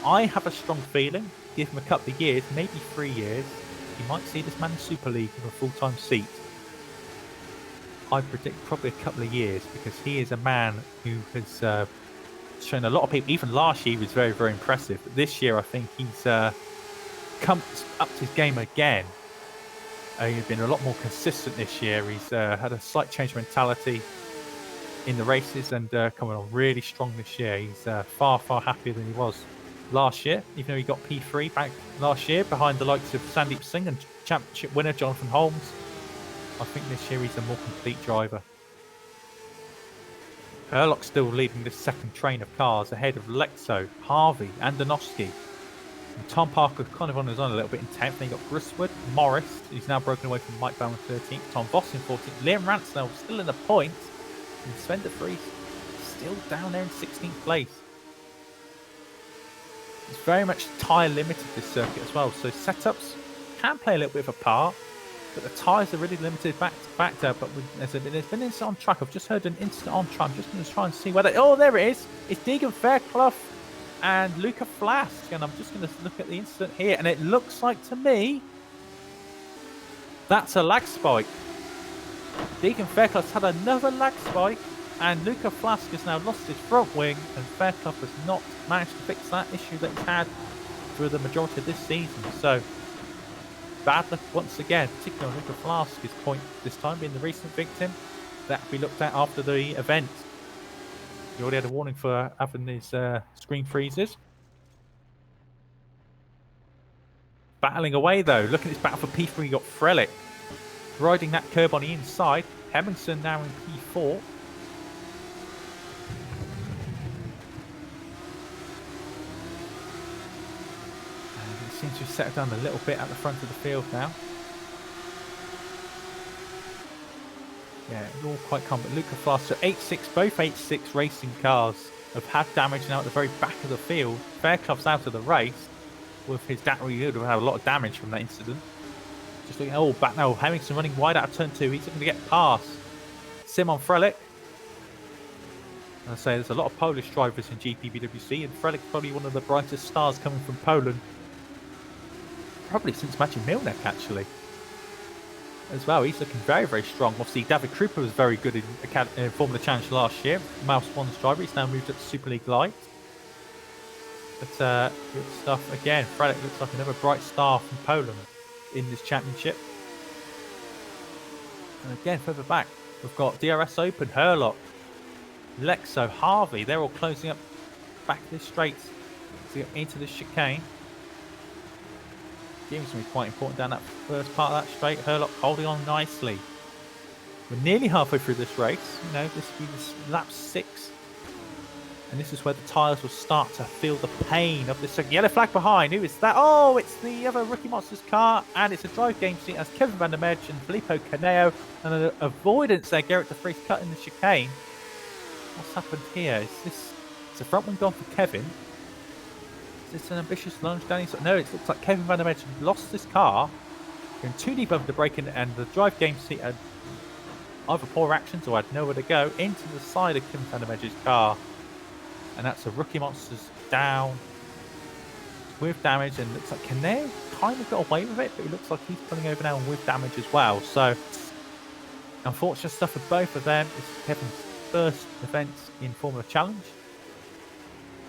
I have a strong feeling, give him a couple of years, maybe 3 years, you might see this man in Super League with a full-time seat. I predict probably a couple of years because he is a man who has shown a lot of people, even last year he was very, very impressive. But this year I think he's come up to his game again. He's been a lot more consistent this year. He's had a slight change of mentality in the races and coming on really strong this year. He's far, far happier than he was last year, even though he got P3 back last year behind the likes of Sandeep Singh and championship winner Jonathan Holmes. I think this year he's a more complete driver. Herlock's still leading this second train of cars ahead of Lexo, Harvey and Donosky. And Tom Parker kind of on his own a little bit in 10th. Then you got Griswood, Morris, who's now broken away from Mike Bell in 13th. Tom Voss in 14th. Liam Ransnell still in the points. And Spender Freeze still down there in 16th place. It's very much tyre limited, this circuit as well. So setups can play a little bit of a part, but the tyres are really limited back to factor. But there's been an incident on track. I've just heard an incident on track. I'm just going to try and see whether... Oh, there it is. It's Deegan Fairclough and Luca Flask. And I'm just going to look at the incident here. And it looks like to me that's a lag spike. Deegan Fairclough's had another lag spike. And Luca Flask has now lost his front wing. And Fairclough has not managed to fix that issue that he had through the majority of this season. So... bad luck once again, particularly on Luca Flask, his point this time being the recent victim. That will be looked at after the event. He already had a warning for having his screen freezes. Battling away though, look at this battle for P3, you got Frelick riding that curb on the inside. Hemmingson now in P4. Seems to have settled down a little bit at the front of the field now. Yeah, it's all quite calm. But Luca Flask, so 8-6, both 8-6 racing cars have had damage now at the very back of the field. Fairclough's out of the race with his damage. He would have had a lot of damage from that incident. Just looking, oh, back now. Hemmingson running wide out of turn 2. He's looking to get past Simon Frelick. I say there's a lot of Polish drivers in GPVWC, and Frelick's probably one of the brightest stars coming from Poland. Probably since Maciej Milnek, actually. As well, he's looking very, very strong. Obviously, David Krupa was very good in Formula Challenge last year. Mouse One's driver. He's now moved up to Super League Light. But good stuff again. Frelick looks like another bright star from Poland in this championship. And again, further back, we've got DRS Open, Herlock, Lexo, Harvey. They're all closing up back this straight to get into the chicane. Game's going to be quite important down that first part of that straight. Herlock holding on nicely. We're nearly halfway through this race. You know, this will be this lap 6. And this is where the tyres will start to feel the pain of this yellow flag behind. Who is that? Oh, it's the other Rookie Monsters car. And it's a drive game seat as Kevin Van der Medge and Filippo Caneo. And an avoidance there. Gerrit de Vries cutting the chicane. What's happened here? Is this... It's a front one gone for Kevin. Is this an ambitious lunge down inside? No, it looks like Kevin Van der Medge lost this car. Going too deep over the braking, and the drive game seat had either poor actions or had nowhere to go into the side of Kevin Van der Medge's car. And that's a Rookie Monsters down with damage, and looks like Caneo kind of got away with it, but it looks like he's pulling over now with damage as well. So, unfortunate stuff for both of them. This is Kevin's first event in Formula Challenge.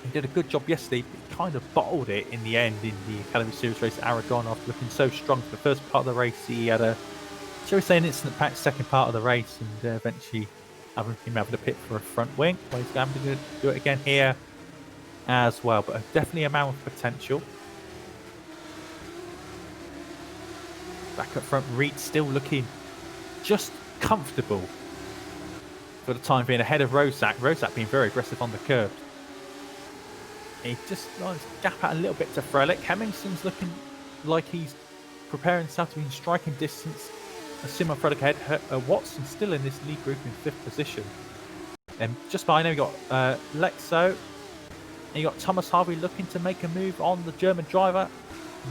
He did a good job yesterday, but he kind of bottled it in the end in the Academy Series race at Aragon after looking so strong for the first part of the race. He had a, shall we say, an incident-packed second part of the race, and eventually having to pit for a front wing. Well, he's going to do it again here as well, but definitely a man with potential. Back up front, Reed still looking just comfortable for the time being, ahead of Rozak. Rozak being very aggressive on the curb. He just likes to gap out a little bit to Frelick. Hemmingson's looking like he's preparing himself to be in striking distance. Simon Frelick ahead. Watson still in this lead group in 5th position. And just behind him, we got Lexo. And you got Thomas Harvey looking to make a move on the German driver.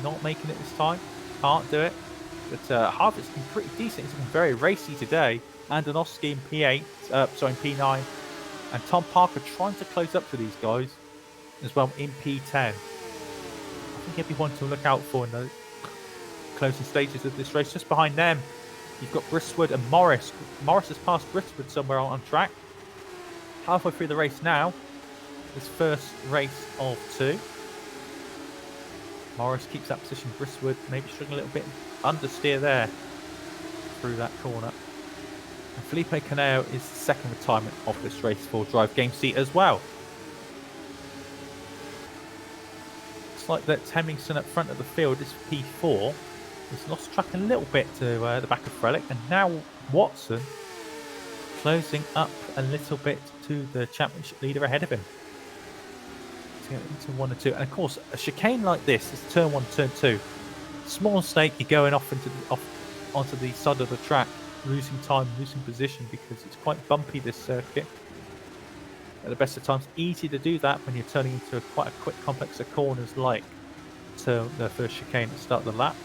Not making it this time. Can't do it. But Harvey's been pretty decent. He's been very racy today. Andonovski in P8, in P9. And Tom Parker trying to close up to these guys as well in P10. I think everyone to look out for in the closing stages of this race. Just behind them, you've got Bristwood and Morris. Morris has passed Bristwood somewhere on track. Halfway through the race now. This first race of 2. Morris keeps that position. Bristwood maybe struggling a little bit. Understeer there through that corner. And Felipe Caneo is the second retirement of this race for Drive Game Seat as well. Looks like that Hemmingson at front of the field is P4. He's lost track a little bit to the back of Frelick. And now Watson closing up a little bit to the championship leader ahead of him. Into 1 and 2, and of course a chicane like this is turn 1, turn 2. Small mistake, you're going off onto the side of the track, losing time, losing position because it's quite bumpy, this circuit. At the best of times, easy to do that when you're turning into quite a quick complex of corners like the first chicane at the start of the lap.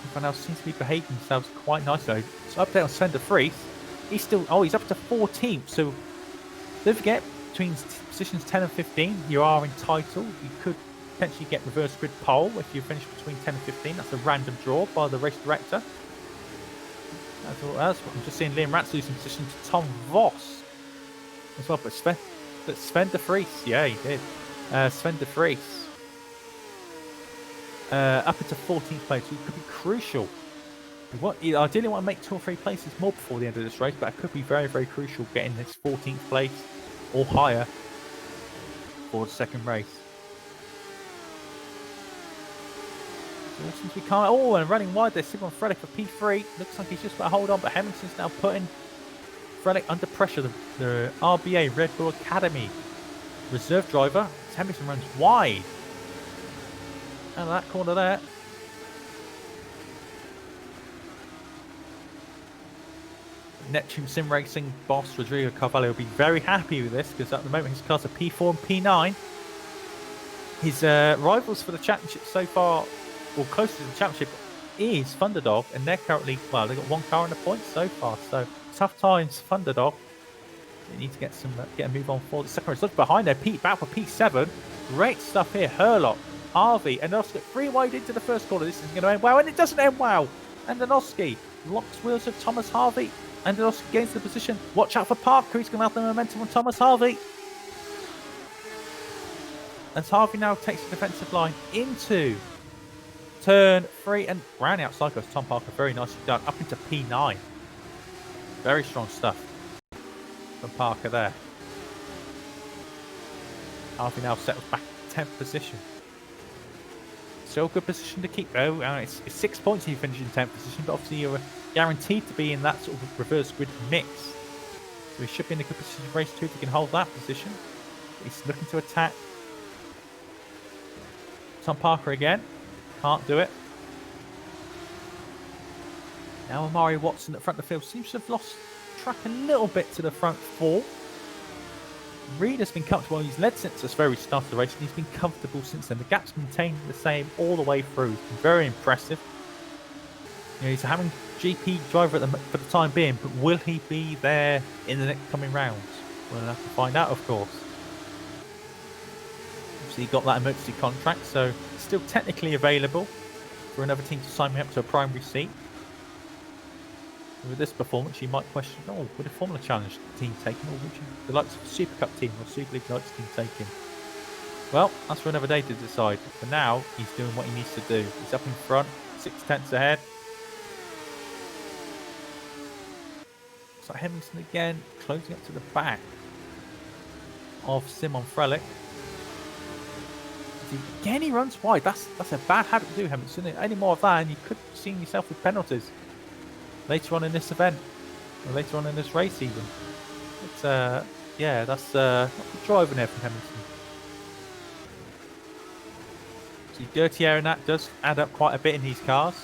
Everyone else seems to be behaving themselves quite nicely. So update on Sven de Vries. He's still, he's up to 14th, so don't forget, between positions 10 and 15, you are entitled. You could potentially get reverse grid pole if you finish between 10 and 15. That's a random draw by the race director. That's all else. I'm just seeing Liam Ratz losing position to Tom Voss as well. But Sven de Vries, yeah, he did. Sven de Vries up into 14th place, which could be crucial. You ideally want to make 2 or 3 places more before the end of this race, but it could be very, very crucial getting this 14th place or higher for the second race. Since we can't, and running wide there, Simon Frelick for P3. Looks like he's just got to hold on, but Hemmingson's now putting Frelick under pressure. The RBA Red Bull Academy reserve driver. Hemmingsson runs wide. And that corner there. Neptune Simracing boss Rodrigo Carvalho will be very happy with this because at the moment his cars are P4 and P9. His rivals for the championship so far, or close to the championship, is Thunderdog, and they're currently, well, they've got 1 car in the points so far, so tough times Thunderdog. They need to get a move on for the second race. Look behind there, Pete back for P7. Great stuff here, Herlock, Harvey, and Oski 3 wide into the first corner. This is going to end well, and it doesn't end well. And Oski locks wheels of Thomas Harvey. And Oski gains the position. Watch out for Parker. He's going to have the momentum on Thomas Harvey. As Harvey now takes the defensive line into turn 3 and round outside goes Tom Parker. Very nicely done. Up into P9. Very strong stuff from Parker there. Harvey now settles back to 10th position. Still a good position to keep though. It's 6 points if you finish in 10th position, but obviously you're guaranteed to be in that sort of reverse grid mix. So he should be in a good position for race 2 if he can hold that position. He's looking to attack Tom Parker again. Can't do it. Now Amari Watson at front of the field seems to have lost track a little bit to the front 4. Reed has been comfortable. He's led since the very start of the race, and he's been comfortable since then. The gap's maintained the same all the way through. It's been very impressive. You know, he's having GP driver for the time being, but will he be there in the next coming rounds? We'll have to find out, of course. Obviously, he got that emergency contract, so still technically available for another team to sign me up to a primary seat. And with this performance, you might question, oh, would a Formula Challenge team take him, or would you, the likes of a Super Cup team or Super League likes team take him? Well, that's for another day to decide. For now, he's doing what he needs to do. He's up in front, 6/10 ahead. So Hemmingson again, closing up to the back of Simon Frelick. Again, he runs wide. That's a bad habit to do, Hemmingson. Any more of that, and you could see yourself with penalties later on in this event, or later on in this race even. But yeah, that's not good driving there from Hemmingson. So dirty air and that does add up quite a bit in these cars.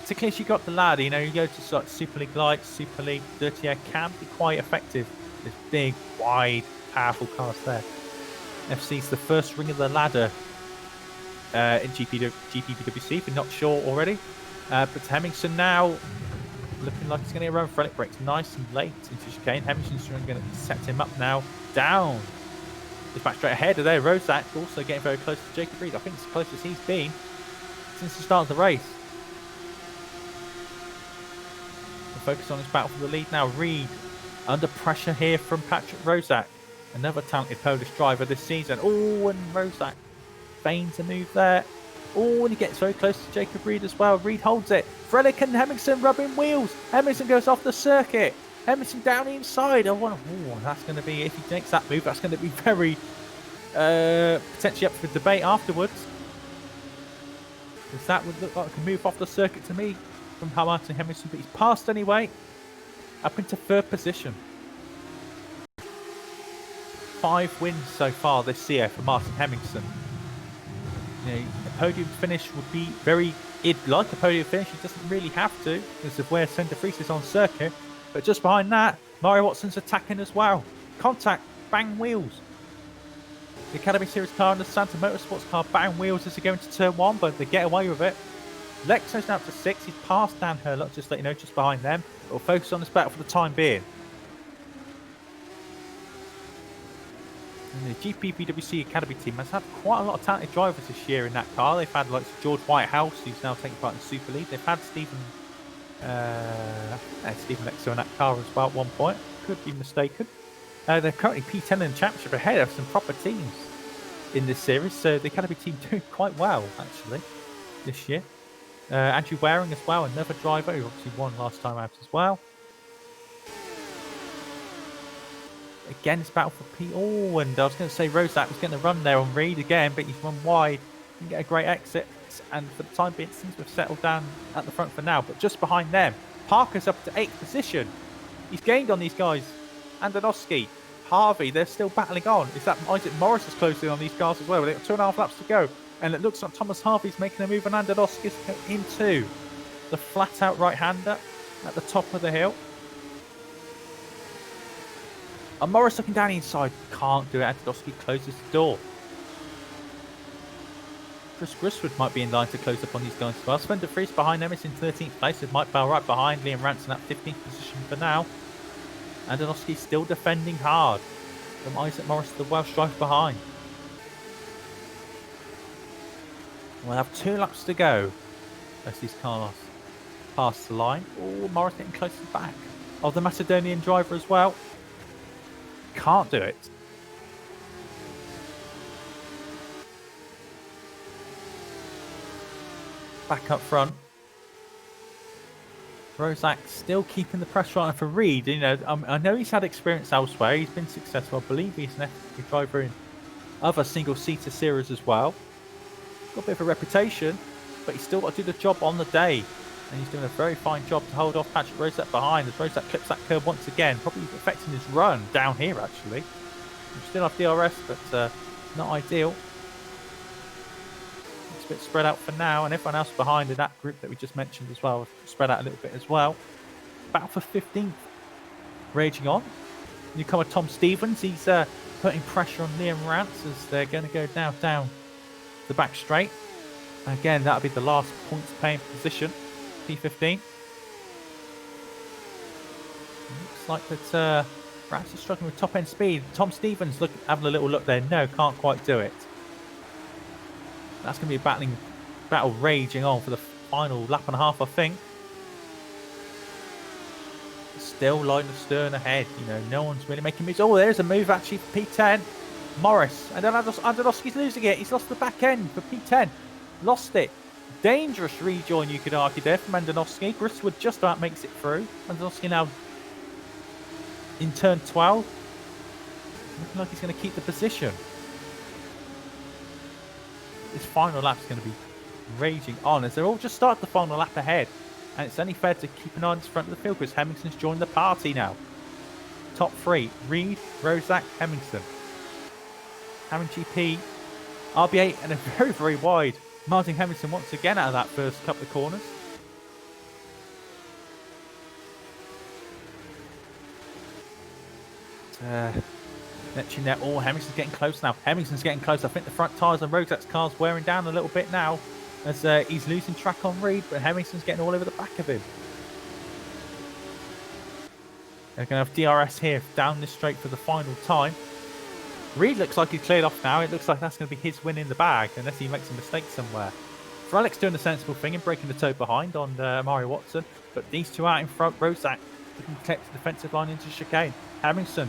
Particularly as you got the ladder, you know, you go to sort of Super League Lights, Super League, dirty air can be quite effective. There's big, wide, powerful cars there. FC's the first ring of the ladder in GPVWC, if you're not sure already. But Hemmingson now looking like he's going to run Frelick brakes nice and late into chicane. Hemmingson's going to set him up now, down. He's back straight ahead of there. Rozak also getting very close to Jacob Reed. I think it's as close as he's been since the start of the race. We'll focus on his battle for the lead now. Reed under pressure here from Patrick Rozak, another talented Polish driver this season. Oh, and Rozak feigns a move there. Oh, and he gets very close to Jacob Reed as well. Reed holds it. Frelick and Hemmingson rubbing wheels. Hemmingson goes off the circuit. Hemmingson down the inside. Oh, that's going to be, if he makes that move, that's going to be very potentially up for debate afterwards. Because that would look like a move off the circuit to me from Martin Hemmingson, but he's passed anyway. Up into third position. 5 wins so far this year for Martin Hemmingson. You know, a podium finish would be very, he'd like a podium finish, he doesn't really have to because of where Centre Freeze is on circuit. But just behind that, Mario Watson's attacking as well. Contact, bang wheels. The Academy Series car and the Santa Motorsports car bang wheels as they go into turn 1, but they get away with it. Lexo's now up to 6, he's passed Dan Hurlock, just to let you know, just behind them. But we'll focus on this battle for the time being. And the GPVWC Academy team has had quite a lot of talented drivers this year in that car. They've had like George Whitehouse, who's now taking part in Super League. They've had Stephen Lexo in that car as well at one point. Could be mistaken. They're currently P10 in the championship ahead of some proper teams in this series. So the Academy team doing quite well, actually, this year. Andrew Waring as well, another driver who obviously won last time out as well. Again, it's battle for P. Oh, and I was going to say Rozak was going to run there on Reed again, but he's run wide. Didn't get a great exit. And for the time being, it seems to have settled down at the front for now. But just behind them, Parker's up to 8th position. He's gained on these guys. Andonovski, Harvey, they're still battling on. Is that Isaac Morris is closely on these cars as well? They've got 2.5 laps to go. And it looks like Thomas Harvey's making a move on Andonovski's into the flat-out right-hander at the top of the hill. And Morris looking down the inside. Can't do it. Andonovski closes the door. Chris Griswood might be in line to close up on these guys as well. Sven de Vries behind them is in 13th place. With Mike Bell right behind. Liam Ranson at 15th position for now. Andonovski still defending hard from Isaac Morris, the Welsh driver behind. We'll have 2 laps to go as these cars pass the line. Oh, Morris getting close to the back of the Macedonian driver as well. Can't do it. Back up front. Rozak still keeping the pressure on for Reed. You know, I know he's had experience elsewhere. He's been successful. I believe he's an F3 driver in other single-seater series as well. Got a bit of a reputation, but he's still got to do the job on the day. And he's doing a very fine job to hold off Patrick Rozak behind as Rozak clips that curb once again. Probably affecting his run down here, actually. We still have DRS, but not ideal. It's a bit spread out for now, and everyone else behind in that group that we just mentioned as well, spread out a little bit as well. Battle for 15th raging on. Newcomer Tom Stevens, he's putting pressure on Liam Rance as they're going to go now down the back straight. Again, that'll be the last points paying position, P15. Looks like that Rance is struggling with top end speed. Tom Stevens having a little look there. No, can't quite do it. That's going to be a battle raging on for the final lap and a half, I think. Still line of stern ahead. You know, no one's really making moves. Oh, there's a move actually for P10. Morris. And then Andonovski's losing it. He's lost the back end for P10. Lost it. Dangerous rejoin, you could argue, there from Andonovski. Gristwood just about makes it through. Andonovski now in turn 12. Looking like he's going to keep the position. This final lap is going to be raging on as they're all just started the final lap ahead. And it's only fair to keep an eye on the front of the field because Hemmingson's joined the party now. Top three, Reed, Rozak, Hemmingson. Hammond GP, RB8 and a very, very wide Martin Hemmingson once again out of that first couple of corners. Mentioning that, oh, Hemmingson's getting close now. Hemmingson's getting close. I think the front tyres on Rozak's car's wearing down a little bit now as he's losing track on Reed, but Hemmingson's getting all over the back of him. They're going to have DRS here down this straight for the final time. Reed looks like he's cleared off now. It looks like that's going to be his win in the bag, unless he makes a mistake somewhere. Frelick's doing the sensible thing and breaking the toe behind on Mario Watson, but these two out in front. Rozak looking to collect the defensive line into chicane. Hemmingson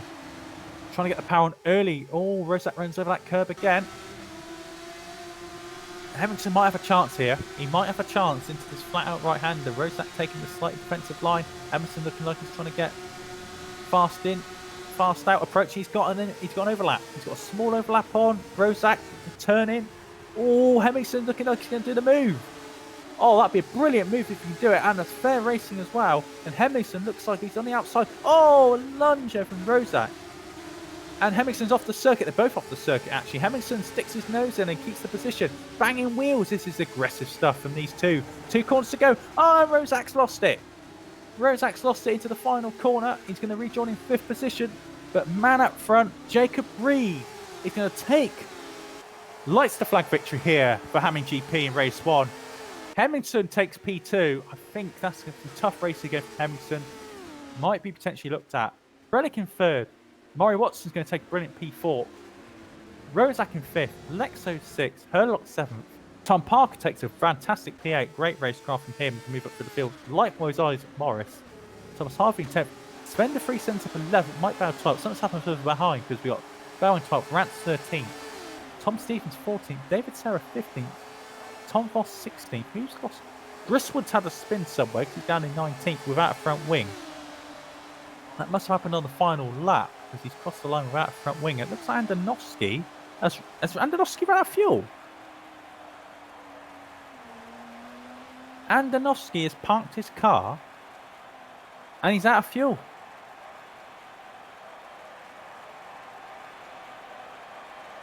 trying to get the power on early. Oh, Rozak runs over that curb again. Hemmingson might have a chance here. He might have a chance into this flat-out right-hander. Rozak taking the slight defensive line. Hemmingson looking like he's trying to get fast in, fast out approach. He's got an overlap. He's got a small overlap on. Rozak turning. Oh, Hemmingson looking like he's going to do the move. Oh, that'd be a brilliant move if you can do it, and that's fair racing as well. And Hemmingson looks like he's on the outside. Oh, a lunger from Rozak. And Hemmingson's off the circuit. They're both off the circuit, actually. Hemmingson sticks his nose in and keeps the position. Banging wheels. This is aggressive stuff from these two. 2 corners to go. Oh, Rozak's lost it. Rozak's lost it into the final corner. He's going to rejoin in 5th position. But man up front, Jacob Reed is going to lights the flag victory here for Hammond GP in race 1. Hemmingson takes P2. I think that's a tough race again for Hemmingson. Might be potentially looked at. Relic in 3rd. Maury Watson's going to take a brilliant P4. Rozak in 5th. Lexo 6th. Herlock 7th. Tom Parker takes a fantastic P8. Great racecraft from him to move up through the field. Likewise, Isaac Morris. Thomas Harvey in 10th. Sven de Vries sends up 11th. Mike Bell 12th. Something's happened further behind because we got Bell in 12th. Rance 13th. Tom Stevens 14th. David Serra 15th. Tom Voss 16th. Who's lost? Gristwood's had a spin somewhere because he's down in 19th without a front wing. That must have happened on the final lap because he's crossed the line without a front wing. It looks like Andonovski has Andonovski run out of fuel. Andonovski has parked his car and he's out of fuel.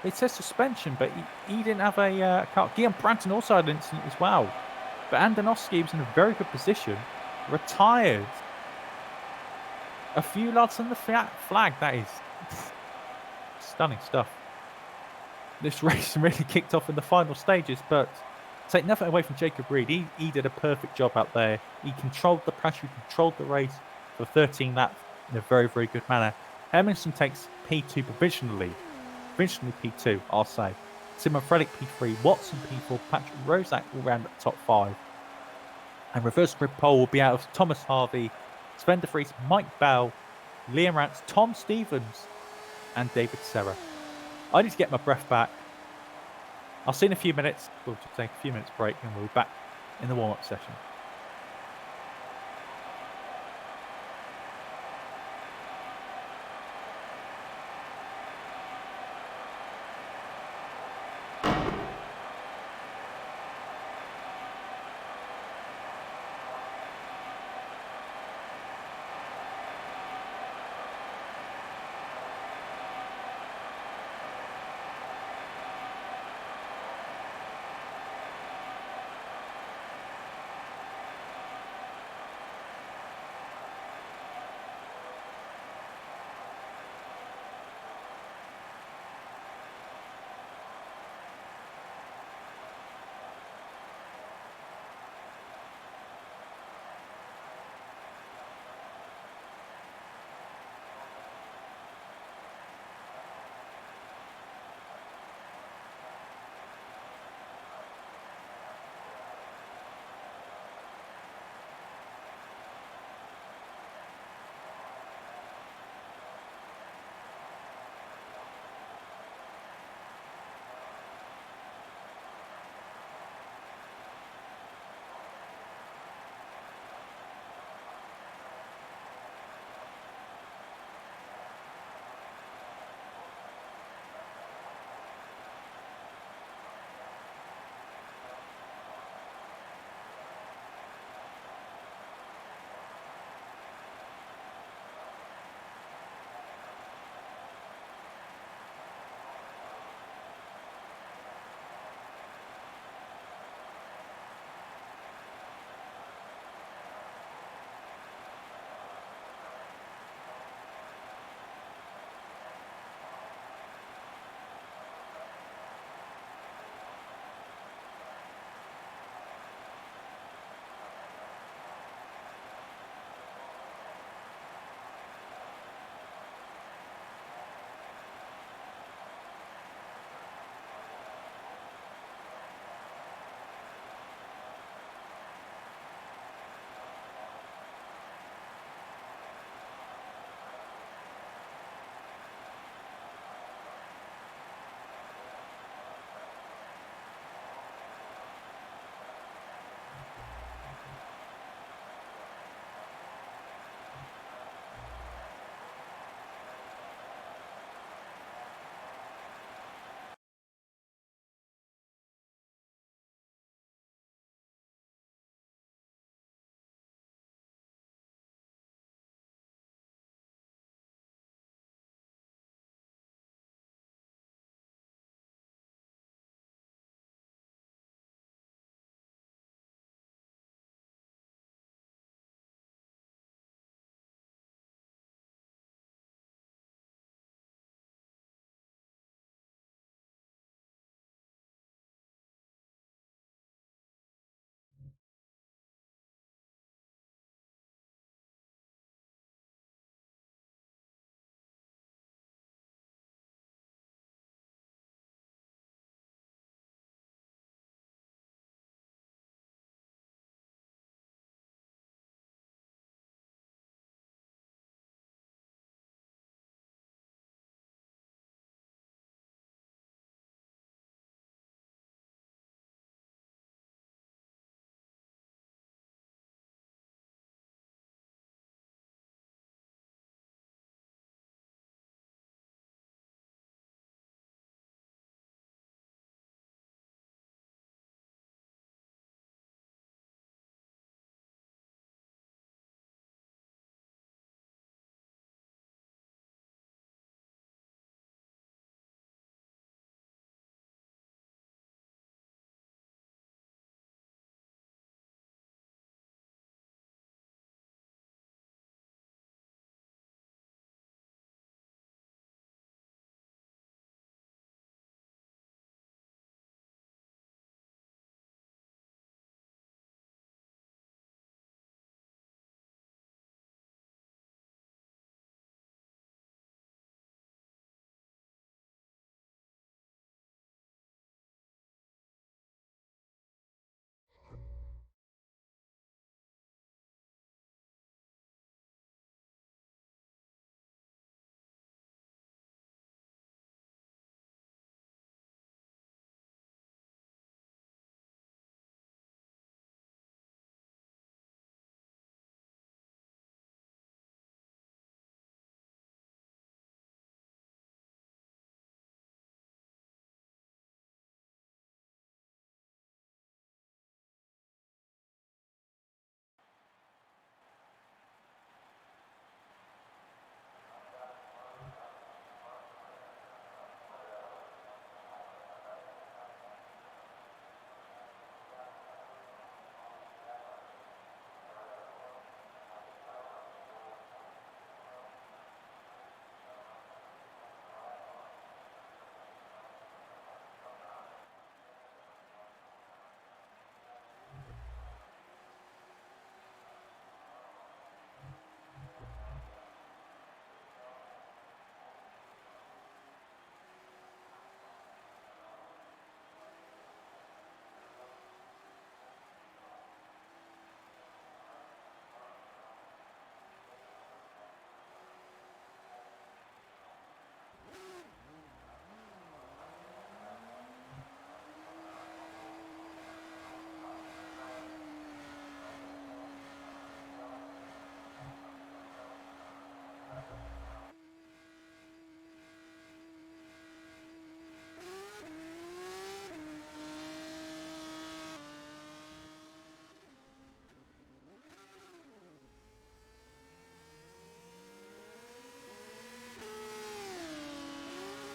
It says suspension, but he didn't have a car. Guillaume Branton also had an incident as well. But Andonovski was in a very good position. Retired. A few lads on the flag. That is stunning stuff. This race really kicked off in the final stages, but take nothing away from Jacob Reed. He did a perfect job out there. He controlled the pressure, he controlled the race for 13 laps in a very, very good manner. Hemmingson takes P2 provisionally P2, I'll say. Simon Frelick P3, Watson P4, Patrick Rozak will round at the top 5. And reverse grid pole will be out of Thomas Harvey, Sven de Vries, Mike Bell, Liam Rance, Tom Stevens, and David Serra. I need to get my breath back. I'll see you in a few minutes. We'll just take a few minutes break and we'll be back in the warm-up session.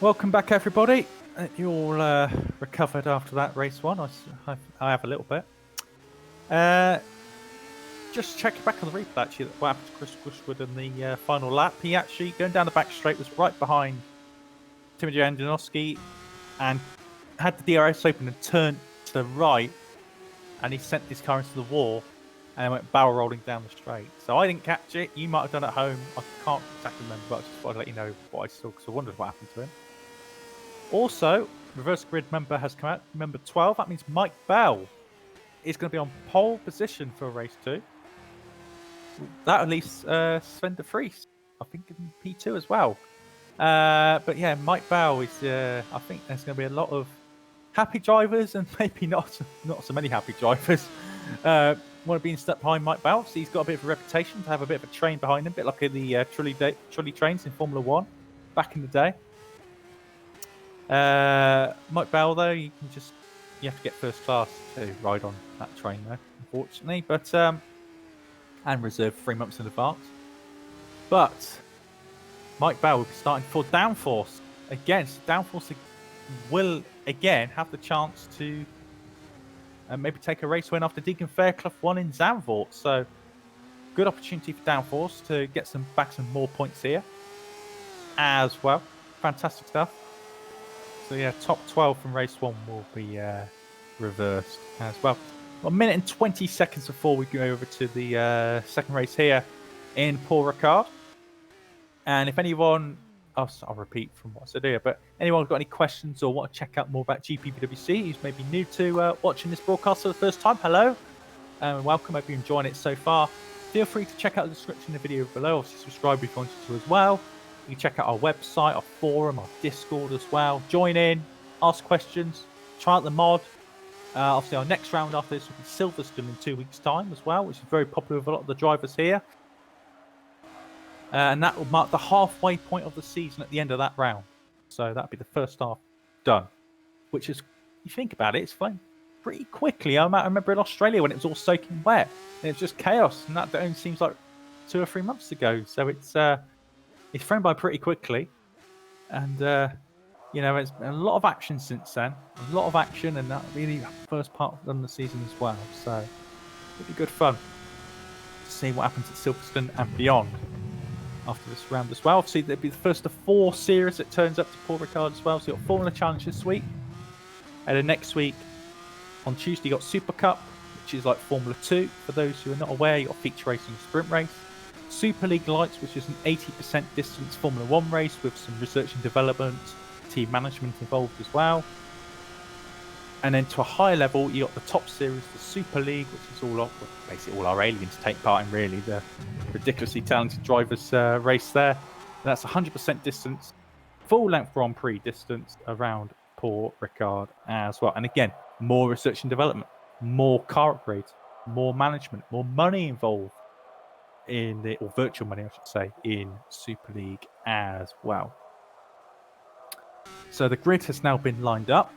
Welcome back, everybody. You all recovered after that race one. I have a little bit. Just checking back on the replay, actually, what happened to Chris Bushwood in the final lap. He actually, going down the back straight, was right behind Timothy Andonovsky and had the DRS open and turned to the right, and he sent his car into the wall and went barrel rolling down the straight. So I didn't catch it. You might have done it at home. I can't exactly remember, but I just wanted to let you know what I saw because I wondered what happened to him. Also, reverse grid member has come out. Member 12. That means Mike Bell is going to be on pole position for race 2. That at least Sven de Vries, I think, in P2 as well. But yeah, Mike Bell is. I think there's going to be a lot of happy drivers and maybe not so many happy drivers. Want to be in step behind Mike Bell. So he's got a bit of a reputation to have a bit of a train behind him, a bit like the trolley trains in Formula 1 back in the day. Mike Bell, though, you have to get first class to ride on that train, though, unfortunately. But and reserved 3 months in advance. But Mike Bell will be starting for Downforce again. So Downforce will again have the chance to maybe take a race win after Deacon Fairclough won in Zandvoort. So good opportunity for Downforce to get some more points here as well. Fantastic stuff. So yeah, top 12 from race 1 will be reversed as well. 1 minute and 20 seconds before we go over to the second race here in Paul Ricard. And if anyone, I'll repeat from what I said here, but anyone got any questions or want to check out more about GPVWC who's maybe new to watching this broadcast for the first time, hello and welcome. Hope you're enjoying it so far. Feel free to check out the description of the video below. Obviously, subscribe if you wanted to as well. You can check out our website, our forum, our Discord as well. Join in, ask questions, try out the mod. Obviously, our next round after this will be Silverstone in 2 weeks' time as well, which is very popular with a lot of the drivers here. And that will mark the halfway point of the season at the end of that round. So that'll be the first half done. Which is, you think about it, it's flown pretty quickly. I remember in Australia when it was all soaking wet. And it was just chaos. And that only seems like 2 or 3 months ago. So it's flown by pretty quickly. And, it's been a lot of action since then. A lot of action. And that really the first part of the season as well. So it'll be good fun to see what happens at Silverstone and beyond after this round as well. Obviously, there'll be the first of 4 series that turns up to Paul Ricard as well. So you've got Formula Challenge this week. And then next week, on Tuesday, you've got Super Cup, which is like Formula 2. For those who are not aware, you've got feature race and sprint race. Super League Lights, which is an 80% distance Formula 1 race with some research and development, team management involved as well. And then to a higher level, you got the top series, the Super League, which is basically all our aliens take part in, really. The ridiculously talented drivers race there. And that's 100% distance, full length Grand Prix distance around Paul Ricard as well. And again, more research and development, more car upgrades, more management, more money involved or virtual money, I should say, in Super League as well. So the grid has now been lined up.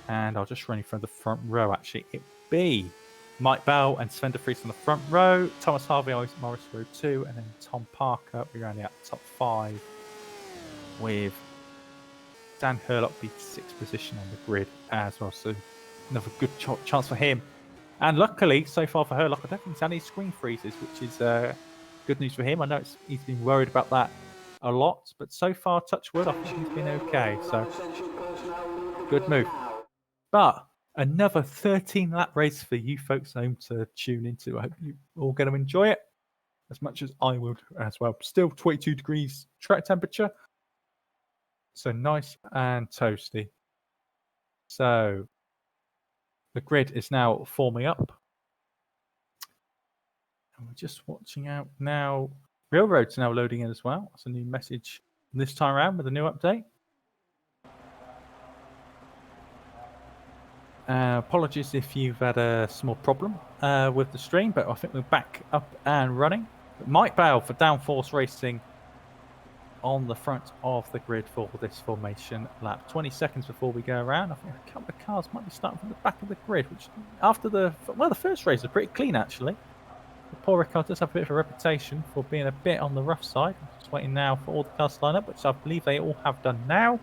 And I'll just run you from the front row, actually. It'd be Mike Bell and Sven de Vries on the front row, Thomas Harvey, Morris row 2, and then Tom Parker be rounding out the top 5 with Dan Hurlock be 6th position on the grid as well. So another good chance for him. And luckily, so far for Hurlock, I don't think he's had any screen freezes, which is good news for him. I know he's been worried about that a lot, but so far, touch wood, I think he's been okay. So good move. But another 13-lap race for you folks home to tune into. I hope you all going to enjoy it as much as I would as well. Still 22 degrees track temperature. So nice and toasty. So the grid is now forming up. And we're just watching out now. Railroad's now loading in as well. That's a new message this time around with a new update. Apologies if you've had a small problem with the stream, but I think we're back up and running. But Mike Bell for Downforce Racing on the front of the grid for this formation lap. 20 seconds before we go around. I think a couple of cars might be starting from the back of the grid, which after the first race was pretty clean, actually. Paul Ricard does have a bit of a reputation for being a bit on the rough side. I'm just waiting now for all the cars to line up, which I believe they all have done now.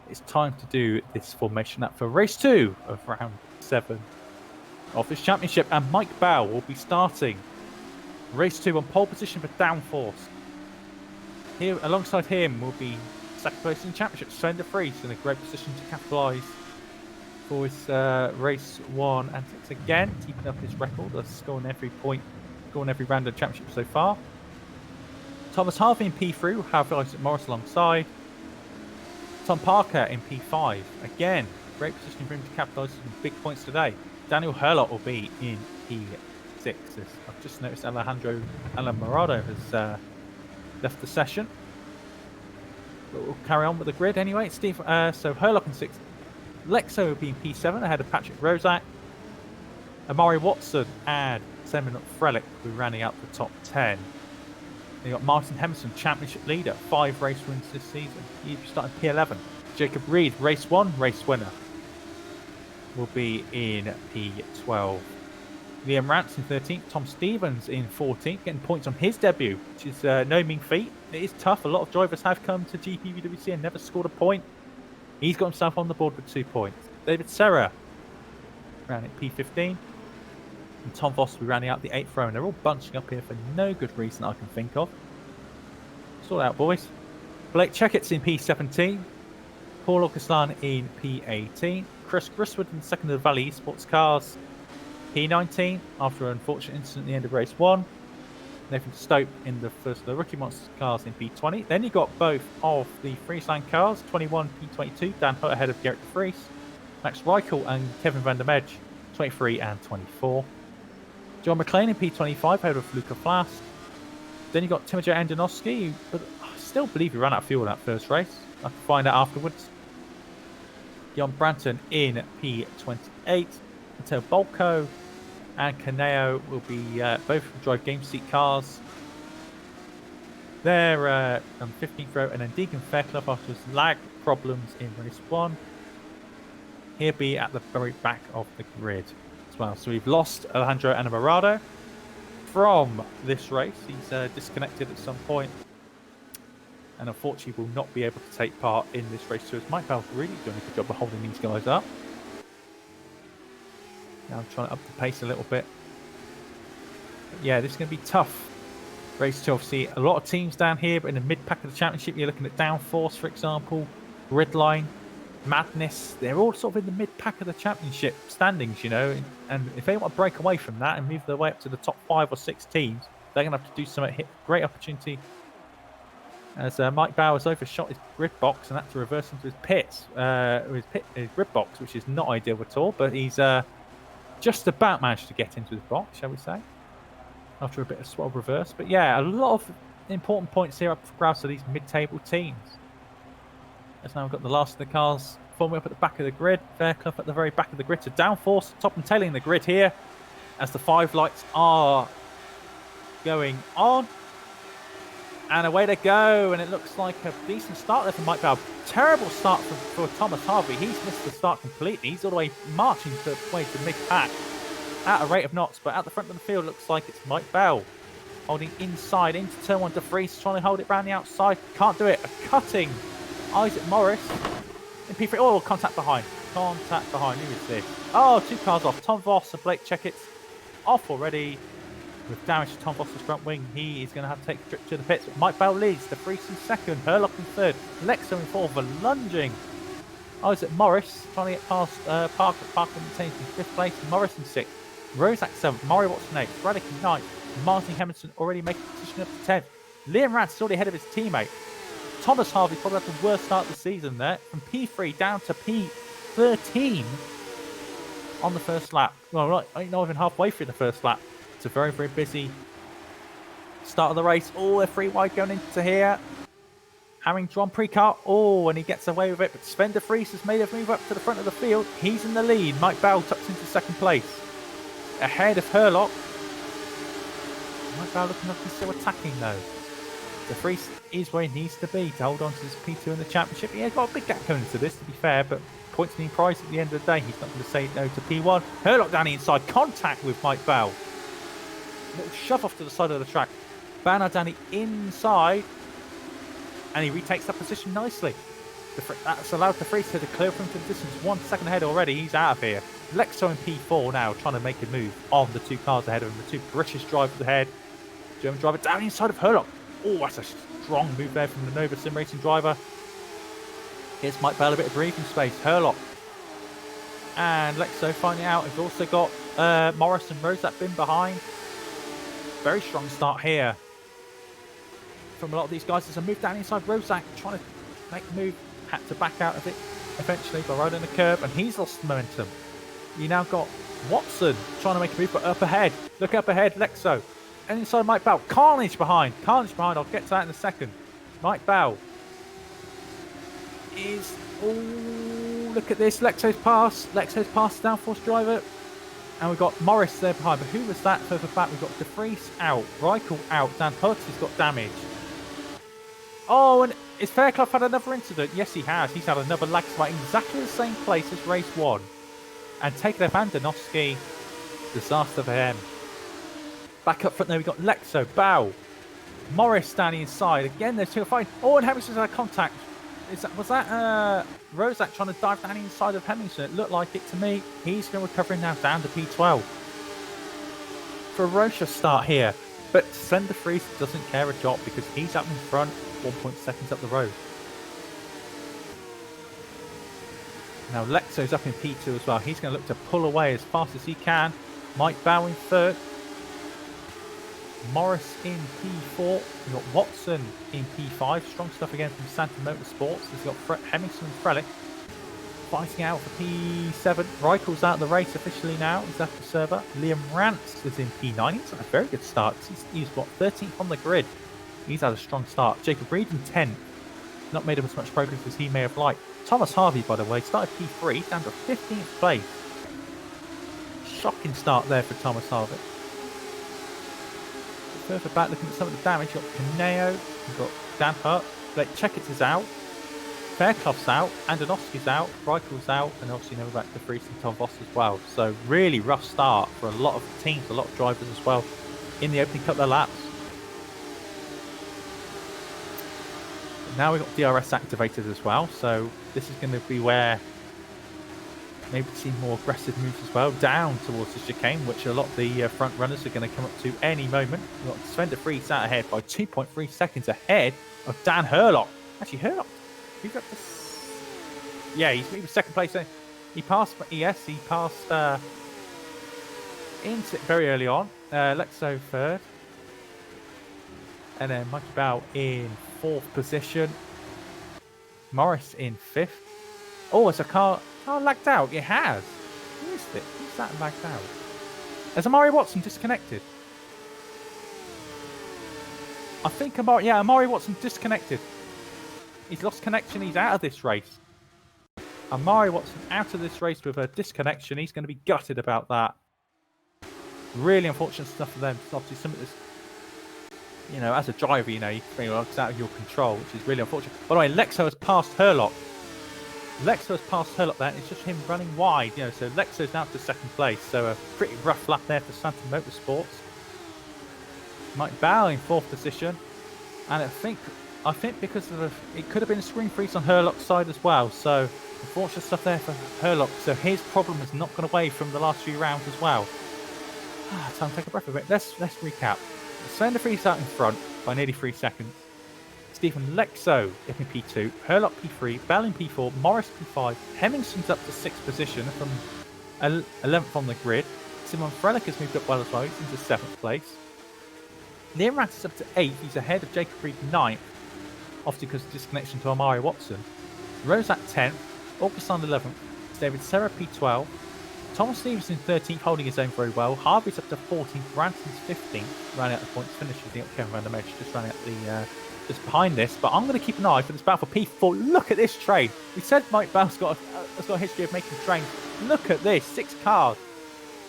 It's time to do this formation lap for race 2 of round 7 of this championship. And Mike Bow will be starting race 2 on pole position for downforce. Here, alongside him, will be second place in the championship, Sven de Vries, in a great position to capitalise for his race 1 antics again, keeping up his record of scoring every point, scoring every round of the championship so far. Thomas Harvey in P3 will have Isaac Morris alongside. Tom Parker in P5. Again, great position for him to capitalise on big points today. Daniel Hurlock will be in P6. I've just noticed Alejandro Alamorado has left the session. But we'll carry on with the grid anyway. So Hurlock in 6th. Lexo will be in P7 ahead of Patrick Rosak. Amari Watson and Semin Frelick will be rounding out the top 10. You've got Martin Hemerson, championship leader, 5 race wins this season. He'll be starting P11. Jacob Reed, race 1, race winner, will be in P12. Liam Rance in 13th. Tom Stevens in 14th, getting points on his debut, which is no mean feat. It is tough. A lot of drivers have come to GPVWC and never scored a point. He's got himself on the board with 2 points. David Serra ran at P15. And Tom Voss will be rounding out the 8th row, and they're all bunching up here for no good reason I can think of. Sort out, boys. Blake Checkett's in P17. Paul Augustin in P18. Chris Griswood in second of the Valley Esports Cars, P19, after an unfortunate incident at the end of race 1. Nathan Stope in the first of the Rookie Monsters cars in P20. Then you got both of the Friesland cars, 21, P22, Dan Hutt ahead of Garrett de Vries. Max Reichel and Kevin van der Medge, 23 and 24. John McLean in P25 ahead of Luca Flask. Then you got Timothy Andonovsky, but I still believe he ran out of fuel in that first race. I can find out afterwards. Jon Branton in P28. Matteo Bolko and Caneo will be both drive game seat cars. They're on 15th row, and then Deacon Fairclough after his lag problems in race 1. He'll be at the very back of the grid as well. So we've lost Alejandro Enamorado from this race. He's disconnected at some point, and unfortunately will not be able to take part in this race. So it's Mike Bell's really doing a good job of holding these guys up. Now I'm trying to up the pace a little bit. But yeah, this is going to be tough. Race 2, obviously, a lot of teams down here, but in the mid-pack of the championship, you're looking at Downforce, for example, Gridline, Madness. They're all sort of in the mid-pack of the championship standings, you know. And if they want to break away from that and move their way up to the top 5 or 6 teams, they're going to have to do something. Great opportunity. As Mike Bowers overshot his grid box and had to reverse into his pits, his grid box, which is not ideal at all. But he's just about managed to get into his box, shall we say, after a bit of swell reverse. But yeah, a lot of important points here up for grabs for these mid-table teams. As now we've got the last of the cars forming up at the back of the grid. Fairclough at the very back of the grid. So Downforce, top and tailing the grid here as the 5 lights are going on. And away they go, and it looks like a decent start there for Mike Bell. Terrible start for Thomas Harvey. He's missed the start completely. He's all the way marching to mid-pack at a rate of knots, but at the front of the field looks like it's Mike Bell holding inside into turn 1. De Vries trying to hold it around the outside. Can't do it. A cutting Isaac Morris in P3. Oh, contact behind. Contact behind. Who is this? Oh, 2 cars off. Tom Voss and Blake Checkett's off already. With damage to Tom Voss's front wing, he is going to have to take a trip to the pits. But Mike Bell leads. De Vries in 2nd. Hurlock in 3rd. Lexo in 4th. A lunging Isaac Morris trying to get past Parker. Parker maintains in 5th place. Morris in 6th. Rosak 7th. Murray Watson 8th. Frelick in 9th. Martin Hemerson already making position up to 10th. Liam Rance is already ahead of his teammate. Thomas Harvey probably had the worst start of the season there. From P3 down to P13 on the first lap. Well, not even halfway through the first lap. It's a very, very busy start of the race. Oh, they're 3 wide going into here. Hammering John Precart. Oh, and he gets away with it. But Sven de Vries has made a move up to the front of the field. He's in the lead. Mike Bell tucks into 2nd place. Ahead of Hurlock. Mike Bell looking like he's still attacking though. De Vries is where he needs to be to hold on to his P2 in the championship. He has got a big gap going into this, to be fair, but points being prized at the end of the day. He's not going to say no to P1. Hurlock down the inside. Contact with Mike Bell. little shove off to the side of the track. Bernard Danny inside, and he retakes that position nicely. That's allowed the Freeze to clear from the distance. 1 second ahead already. He's out of here. Lexo in P4 now trying to make a move on the 2 cars ahead of him. The 2 British drivers ahead. German driver down inside of Herlock. Oh, that's a strong move there from the Nova Simracing driver. Here's Mike Bell, a bit of breathing space. Herlock and Lexo finding out. He's also got Morris and Rozak bin behind. Very strong start here from a lot of these guys. There's a move down inside. Rozak trying to make a move. Had to back out of it eventually by riding the curb, and he's lost momentum. You now got Watson trying to make a move, but up ahead. Look up ahead, Lexo. And inside Mike Bell. Carnage behind. I'll get to that in a second. Mike Bell is... Oh, look at this. Lexo's pass. Lexo's pass the downforce driver. And we've got Morris there behind. But who was that further back? We've got De Vries out. Ricard out. Dan Hutz has got damage. Oh, and is Fairclough had another incident? Yes, he has. He's had another lag spike in exactly the same place as race 1. And taking up Andonovsky. Disaster for him. Back up front there, we've got Lexo, Bow, Morris standing inside. Again, there's 2 fighting. Oh, and Hemmingson's had contact. Was that Rozak trying to dive down inside of Hemingson? It looked like it to me. He's going to recover now down to P12. Ferocious start here. But Sender Freeze doesn't care a jot because he's up in front, 1 seconds up the road. Now Lexo's up in P2 as well. He's going to look to pull away as fast as he can. Mike Bow in 3rd. Morris in P4. We've got Watson in P5. Strong stuff again from Santa Motorsports. He's got Hemmingson and Frelick fighting out for P7. Reichel's out of the race officially now. He's after server. Liam Rance is in P9. He's had a very good start. He's what, 13th on the grid. He's had a strong start. Jacob Reed in 10th. Not made as much progress as he may have liked. Thomas Harvey, by the way, started P3 down to 15th place. Shocking start there for Thomas Harvey. Further back, looking at some of the damage, you've got Caneo, you've got Dan Hurt, Blake Checkett is out, Fairclough's out, Andonovsky's out, Reichel's out, and obviously now we're back to Freeze and Tom Voss as well. So really rough start for a lot of teams, a lot of drivers as well in the opening couple of laps. But now we've got DRS activated as well, so this is going to be where maybe see more aggressive moves as well, down towards the chicane, which a lot of the front runners are going to come up to any moment. We've got Sven de Vries out ahead by 2.3 seconds ahead of Dan Herlock. Actually, Herlock, he got this. Yeah, he was 2nd place. He passed, yes, he passed into very early on. Lexo 3rd. And then Mikey Bow in 4th position. Morris in 5th. Oh, it's a car. Oh, lagged out. It has. Who is it? Who's that lagged out? Has Amari Watson disconnected? I think Amari Watson disconnected. He's lost connection. He's out of this race. Amari Watson out of this race with a disconnection. He's going to be gutted about that. Really unfortunate stuff for them. It's obviously something that's, you know, as a driver, you know, you feel like it's out of your control, which is really unfortunate. By the way, Lexo has passed Herlock. Lexo has passed Herlock there, and it's just him running wide, you know, so Lexo's now to 2nd place, so a pretty rough lap there for Santa Motorsports. Mike Bow in 4th position, and I think because of it could have been a screen freeze on Herlock's side as well, so unfortunate stuff there for Herlock, so his problem has not gone away from the last few rounds as well. Time to take a breath a bit. Let's recap. Sven de Vries out in front by nearly 3 seconds. Stephen Lexo in P2, Herlock P3, Bell in P4, Morris P5, Hemmingson's up to 6th position from 11th on the grid. Simon Frelick has moved up well as well, he's into 7th place. Liam Rance is up to 8th, he's ahead of Jacob Reed 9th, obviously because of disconnection to Amari Watson. Rozak 10th, Augustin 11th, David Serra P12, Thomas Stevens in 13th, holding his own very well. Harvey's up to 14th, Branson's 15th, running out the points finish. I think Kevin Van der Mesch just running out the just behind this, but I'm going to keep an eye for this battle for P4. Look at this train. We said Mike Bell's got a history of making trains. Look at this, 6 cars.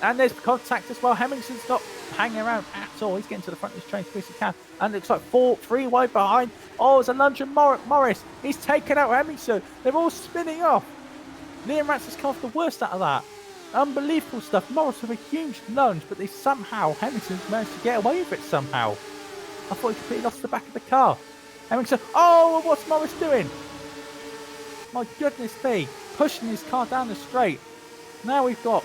And there's contact as well. Hemmingson's not hanging around at all. He's getting to the front of this train as quick as he can. And it looks like 3 wide behind. Oh, it's a lunge of Morris. He's taken out Hemmingson. They're all spinning off. Liam Rance has come off the worst out of that. Unbelievable stuff. Morris with a huge lunge, but Hemmingson managed to get away with it somehow. I thought he completely lost the back of the car. Hemmingson, oh, what's Morris doing? My goodness me, pushing his car down the straight. Now we've got,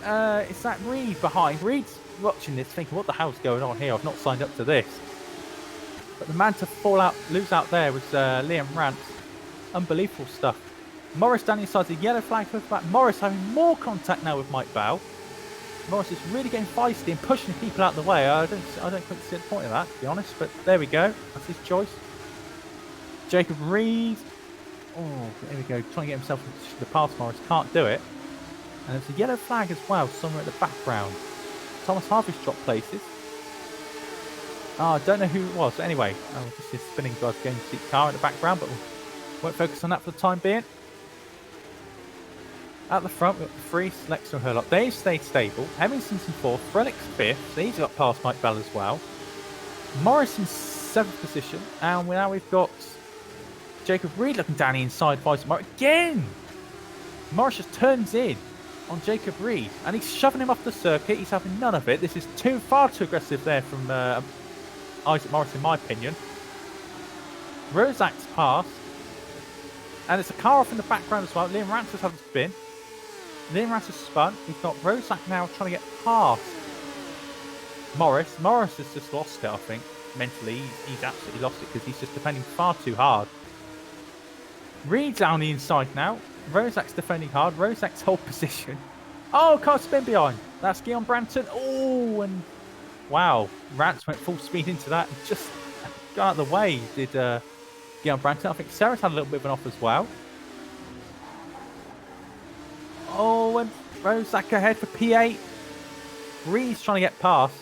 it's that Reed behind. Reed's watching this thinking, what the hell's going on here? I've not signed up to this. But the man to lose out there was Liam Rance. Unbelievable stuff. Morris down inside the yellow flag goes back. Morris having more contact now with Mike Bow. Morris is really getting feisty and pushing people out of the way. I don't quite see the point of that, to be honest. But there we go. That's his choice. Jacob Reed. Oh, there we go. Trying to get himself into the pass. Morris can't do it. And there's a yellow flag as well somewhere in the background. Thomas Harvey's dropped places. Oh, I don't know who it was. Anyway, just this spinning drive game seat car in the background, but we won't focus on that for the time being. At the front, we've got the three, Lexo and Herlock. They've stayed stable. Hemmingson's in fourth. Frelick's fifth. So he's got past Mike Bell as well. Morrison's seventh position. And now we've got Jacob Reed looking down the inside. Morris again! Morris just turns in on Jacob Reed. And he's shoving him off the circuit. He's having none of it. This is far too aggressive there from Isaac Morris, in my opinion. Rozak's passed. And there's a car off in the background as well. Liam Rance has had a spin. Liam Rance has spun. We've got Rozak now trying to get past Morris. Morris has just lost it, I think. Mentally, he's absolutely lost it because he's just defending far too hard. Reed's down the inside now. Rozak's defending hard. Rozak's whole position. Oh, can't spin behind. That's Guillaume Branton. Oh, and wow. Rance went full speed into that and just got out of the way, did Guillaume Branton. I think Sarah's had a little bit of an off as well. Oh, and Rozak ahead for P8. Reed's trying to get past.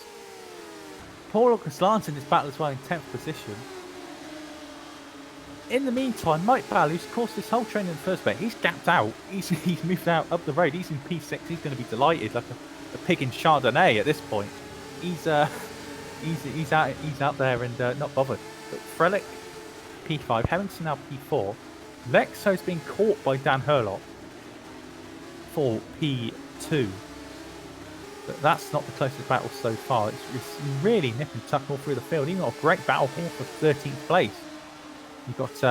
Paul Augustin's in this battle as well in 10th position. In the meantime, Mike Ball, who's caused this whole train in the first place, he's gapped out. He's moved out up the road. He's in P6. He's going to be delighted, like a pig in Chardonnay at this point. He's out there and not bothered. But Frelick, P5. Hemmingson now P4. Lexo's been caught by Dan Herlock for P2. But that's not the closest battle so far. It's really nip and tuck all through the field. Even got a great battle here for 13th place. You've got,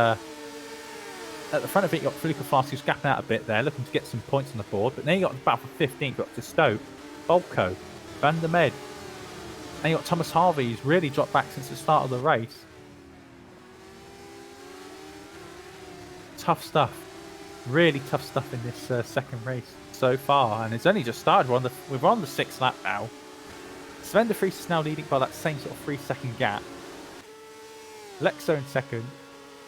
at the front of it, you've got Felica Flask who's gapping out a bit there, looking to get some points on the board. But then you've got the battle for 15th. You've got to Stoke, Bolko, Van der Med. And you've got Thomas Harvey, who's really dropped back since the start of the race. Tough stuff. Really tough stuff in this second race so far. And it's only just started. We're on the 6th lap now. Sven de Vries is now leading by that same sort of 3-second gap. Lexo in second.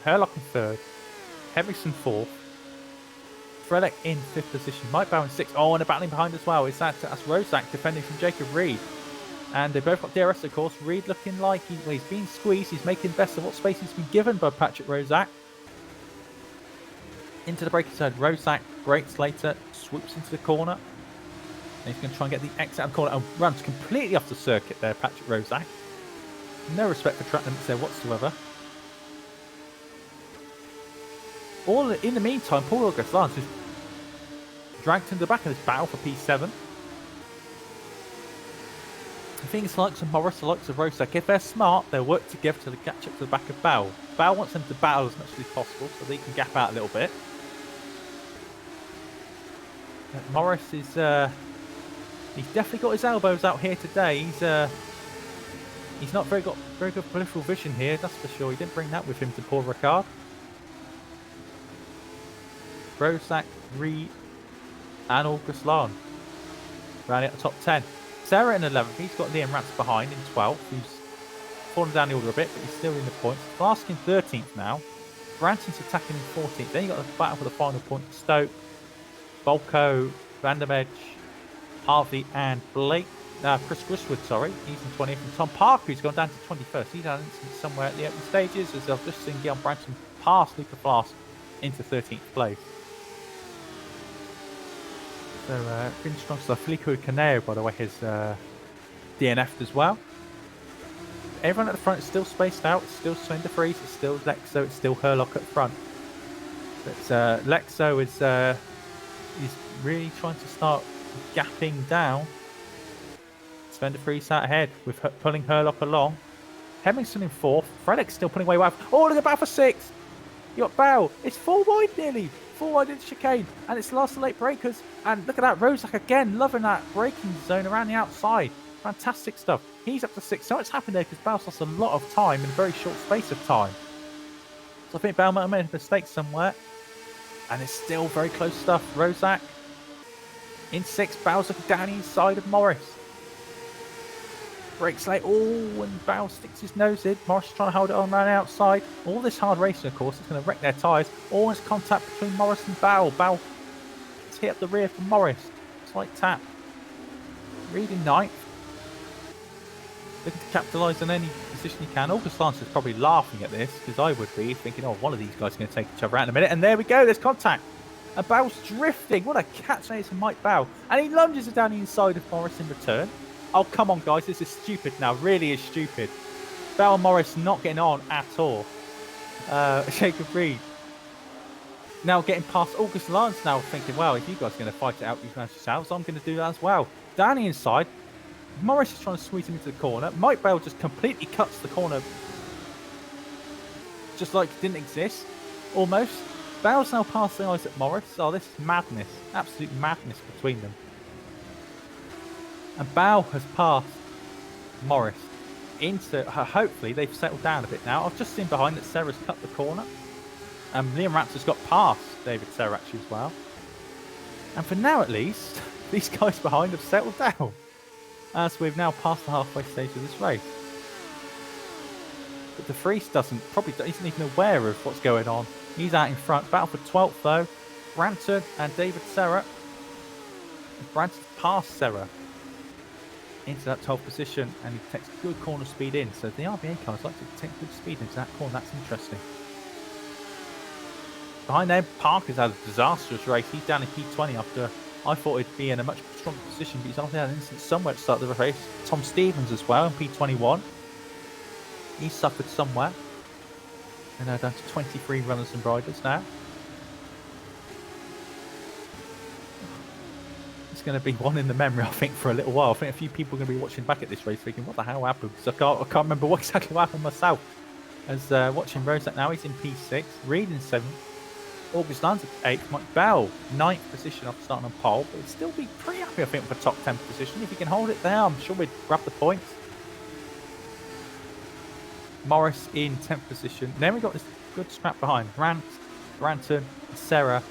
Herlock in third. Hemmingson fourth. Frelick in 5th position. Mike Bow in 6th. Oh, and a battling behind as well. That's Rozak defending from Jacob Reed. And they both got DRS, of course. Reed looking like he's being squeezed. He's making the best of what space he's been given by Patrick Rozak. Into the braking zone. Rozak brakes later. Swoops into the corner. And he's going to try and get the exit out of the corner. And runs completely off the circuit there, Patrick Rozak. No respect for track limits there whatsoever. All in the meantime, Paul Augustin is dragged into the back of this battle for P7. I think it's the likes of Morris, the likes of Rozak. If they're smart, they'll work together to catch up to the back of Bow. Bow wants them to battle as much as possible so they can gap out a little bit. But Morris is he's definitely got his elbows out here today. He's not got very good peripheral vision here, that's for sure. He didn't bring that with him to Paul Ricard. Rozak, Reed, and August Lahn rounding out the top 10. Sarah in 11th, he's got Liam Rance behind in 12th, who's fallen down the order a bit, but he's still in the points. Flask in 13th now. Branson's attacking in 14th. Then you've got the battle for the final point. Stoke, Bolko, Van der Medge, Harvey, and Blake. Chris Griswood, sorry, he's in 20th. And Tom Parker, who's gone down to 21st. He's had an incident somewhere at the open stages, as I've just seen Guillaume Branson pass Luca Flask into 13th place. So, been strong stuff. Felico Caneo, by the way, has DNF'd as well. Everyone at the front is still spaced out. It's still Sven de Vries, it's still Lexo, it's still Herlock at the front. But Lexo is he's really trying to start gapping down. Spender Freeze out ahead with pulling Herlock along. Hemmingson in 4th. Frelick's still pulling away. Oh, look at Bow for 6th. You got Bow. It's 4 wide nearly. 4 wide into chicane. And it's last late breakers. And look at that. Rozak again, loving that braking zone around the outside. Fantastic stuff. He's up to 6th. So what's happened there because Bow's lost a lot of time in a very short space of time. So I think Bow might have made a mistake somewhere. And it's still very close stuff. Rozak in 6th. Bow's looking down the inside of Morris. Brakes late. Oh, and Bow sticks his nose in. Morris is trying to hold it on around the outside. All this hard racing, of course, is going to wreck their tyres. Always contact between Morris and Bow. Bow gets hit up the rear from Morris. Slight tap. Reed in 9th. Looking to capitalise on any position he can. August Lance is probably laughing at this, because I would be thinking, oh, one of these guys is going to take each other out in a minute. And there we go. There's contact. And Bow's drifting. What a catch that is from Mike Bow. And he lunges it down the inside of Morris in return. Oh, come on, guys. This is stupid now. Really is stupid. Bow and Morris not getting on at all. Jacob Reed now getting past August Lance now thinking, well, if you guys are going to fight it out yourselves, I'm going to do that as well. Down the inside, Morris is trying to squeeze him into the corner. Mike Bell just completely cuts the corner just like it didn't exist, almost. Bell's now past the eyes at Morris. Oh, this is madness. Absolute madness between them. And Bow has passed Morris into hopefully they've settled down a bit now. I've just seen behind that Sarah's cut the corner. Liam Ratz has got past David Serra actually as well. And for now at least, these guys behind have settled down. As we've now passed the halfway stage of this race. But De Vries isn't even aware of what's going on. He's out in front. Battle for 12th though. Branton and David Serra. Branton's past Serra into that 12th position, and he takes good corner speed in. So the RBA cars like to take good speed into that corner. That's interesting. Behind them, Parker's had a disastrous race. He's down in P20 after I thought he'd be in a much stronger position, but he's only had an instance somewhere to start the race. Tom Stevens as well in P21. He's suffered somewhere. And now down to 23 runners and riders now. It's going to be one in the memory, I think, for a little while. I think a few people are going to be watching back at this race thinking, what the hell happened? Because I can't remember what exactly happened myself. As watching Rozak now, he's in P6. Reed in 7th. August Lance at 8th. Mike Bell, 9th position after starting on pole. But he'd still be pretty happy, I think, with a top 10 position. If he can hold it there, I'm sure we'd grab the points. Morris in 10th position. Then we got this good scrap behind. Branton, Serra,